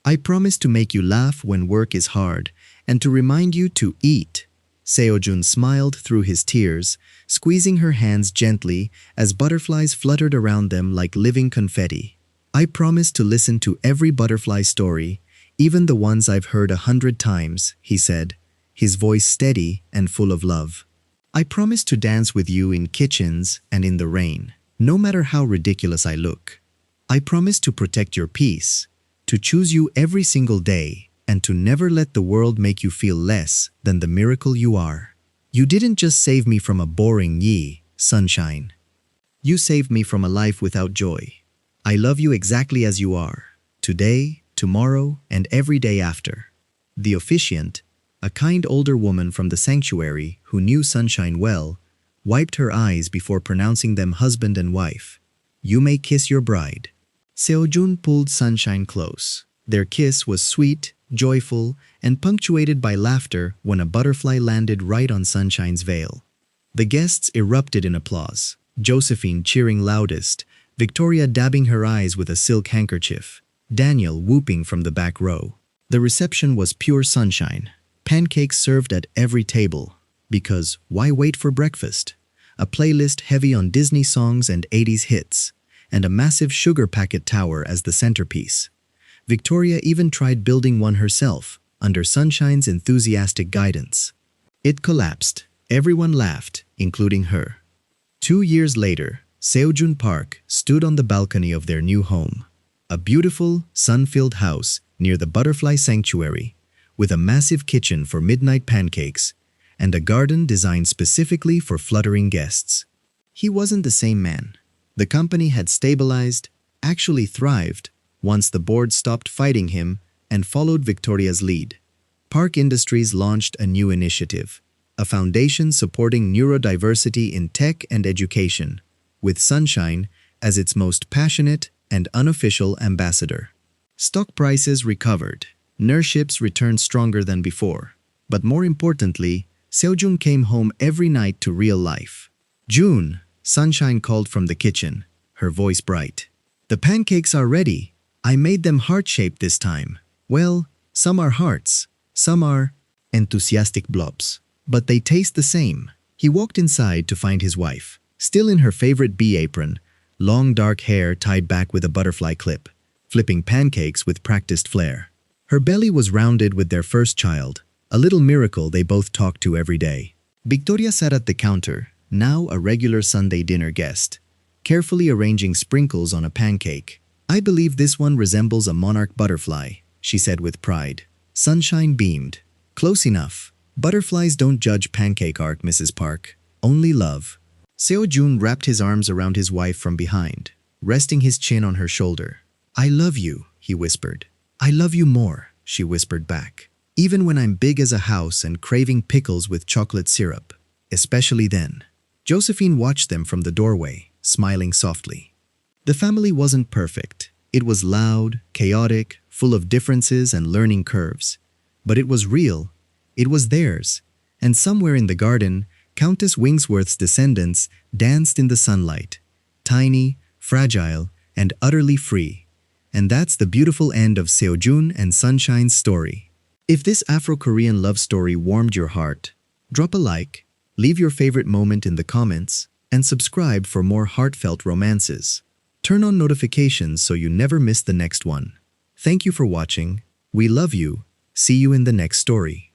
I promise to make you laugh when work is hard and to remind you to eat." Seojun smiled through his tears, squeezing her hands gently as butterflies fluttered around them like living confetti. "I promise to listen to every butterfly story, even the ones I've heard 100 times," he said, his voice steady and full of love. "I promise to dance with you in kitchens and in the rain, no matter how ridiculous I look. I promise to protect your peace, to choose you every single day, and to never let the world make you feel less than the miracle you are. You didn't just save me from a boring Yi, Sunshine. You saved me from a life without joy. I love you exactly as you are, today, tomorrow, and every day after." The officiant, a kind older woman from the sanctuary who knew Sunshine well, wiped her eyes before pronouncing them husband and wife. "You may kiss your bride." Seojun pulled Sunshine close. Their kiss was sweet, joyful, and punctuated by laughter when a butterfly landed right on Sunshine's veil. The guests erupted in applause, Josephine cheering loudest, Victoria dabbing her eyes with a silk handkerchief, Daniel whooping from the back row. The reception was pure sunshine. Pancakes served at every table, because why wait for breakfast? A playlist heavy on Disney songs and 80s hits, and a massive sugar packet tower as the centerpiece. Victoria even tried building one herself, under Sunshine's enthusiastic guidance. It collapsed. Everyone laughed, including her. 2 years later, Seojun Park stood on the balcony of their new home, a beautiful, sun-filled house near the butterfly sanctuary, with a massive kitchen for midnight pancakes and a garden designed specifically for fluttering guests. He wasn't the same man. The company had stabilized, actually thrived, once the board stopped fighting him and followed Victoria's lead. Park Industries launched a new initiative, a foundation supporting neurodiversity in tech and education, with Sunshine as its most passionate and unofficial ambassador. Stock prices recovered, nurtureships returned stronger than before, but more importantly, Seojun came home every night to real life. "June," Sunshine called from the kitchen, her voice bright. "The pancakes are ready. I made them heart-shaped this time. Well, some are hearts, some are enthusiastic blobs, but they taste the same." He walked inside to find his wife, still in her favorite bee apron, long dark hair tied back with a butterfly clip, flipping pancakes with practiced flair. Her belly was rounded with their first child, a little miracle they both talked to every day. Victoria sat at the counter, now a regular Sunday dinner guest, carefully arranging sprinkles on a pancake. "I believe this one resembles a monarch butterfly," she said with pride. Sunshine beamed. "Close enough. Butterflies don't judge pancake art, Mrs. Park. Only love." Seo-jun wrapped his arms around his wife from behind, resting his chin on her shoulder. "I love you," he whispered. "I love you more," she whispered back. "Even when I'm big as a house and craving pickles with chocolate syrup. Especially then." Josephine watched them from the doorway, smiling softly. The family wasn't perfect. It was loud, chaotic, full of differences and learning curves. But it was real. It was theirs. And somewhere in the garden, Countess Wingsworth's descendants danced in the sunlight, tiny, fragile, and utterly free. And that's the beautiful end of Seo-jun and Sunshine's story. If this Afro-Korean love story warmed your heart, drop a like, leave your favorite moment in the comments, and subscribe for more heartfelt romances. Turn on notifications so you never miss the next one. Thank you for watching. We love you. See you in the next story.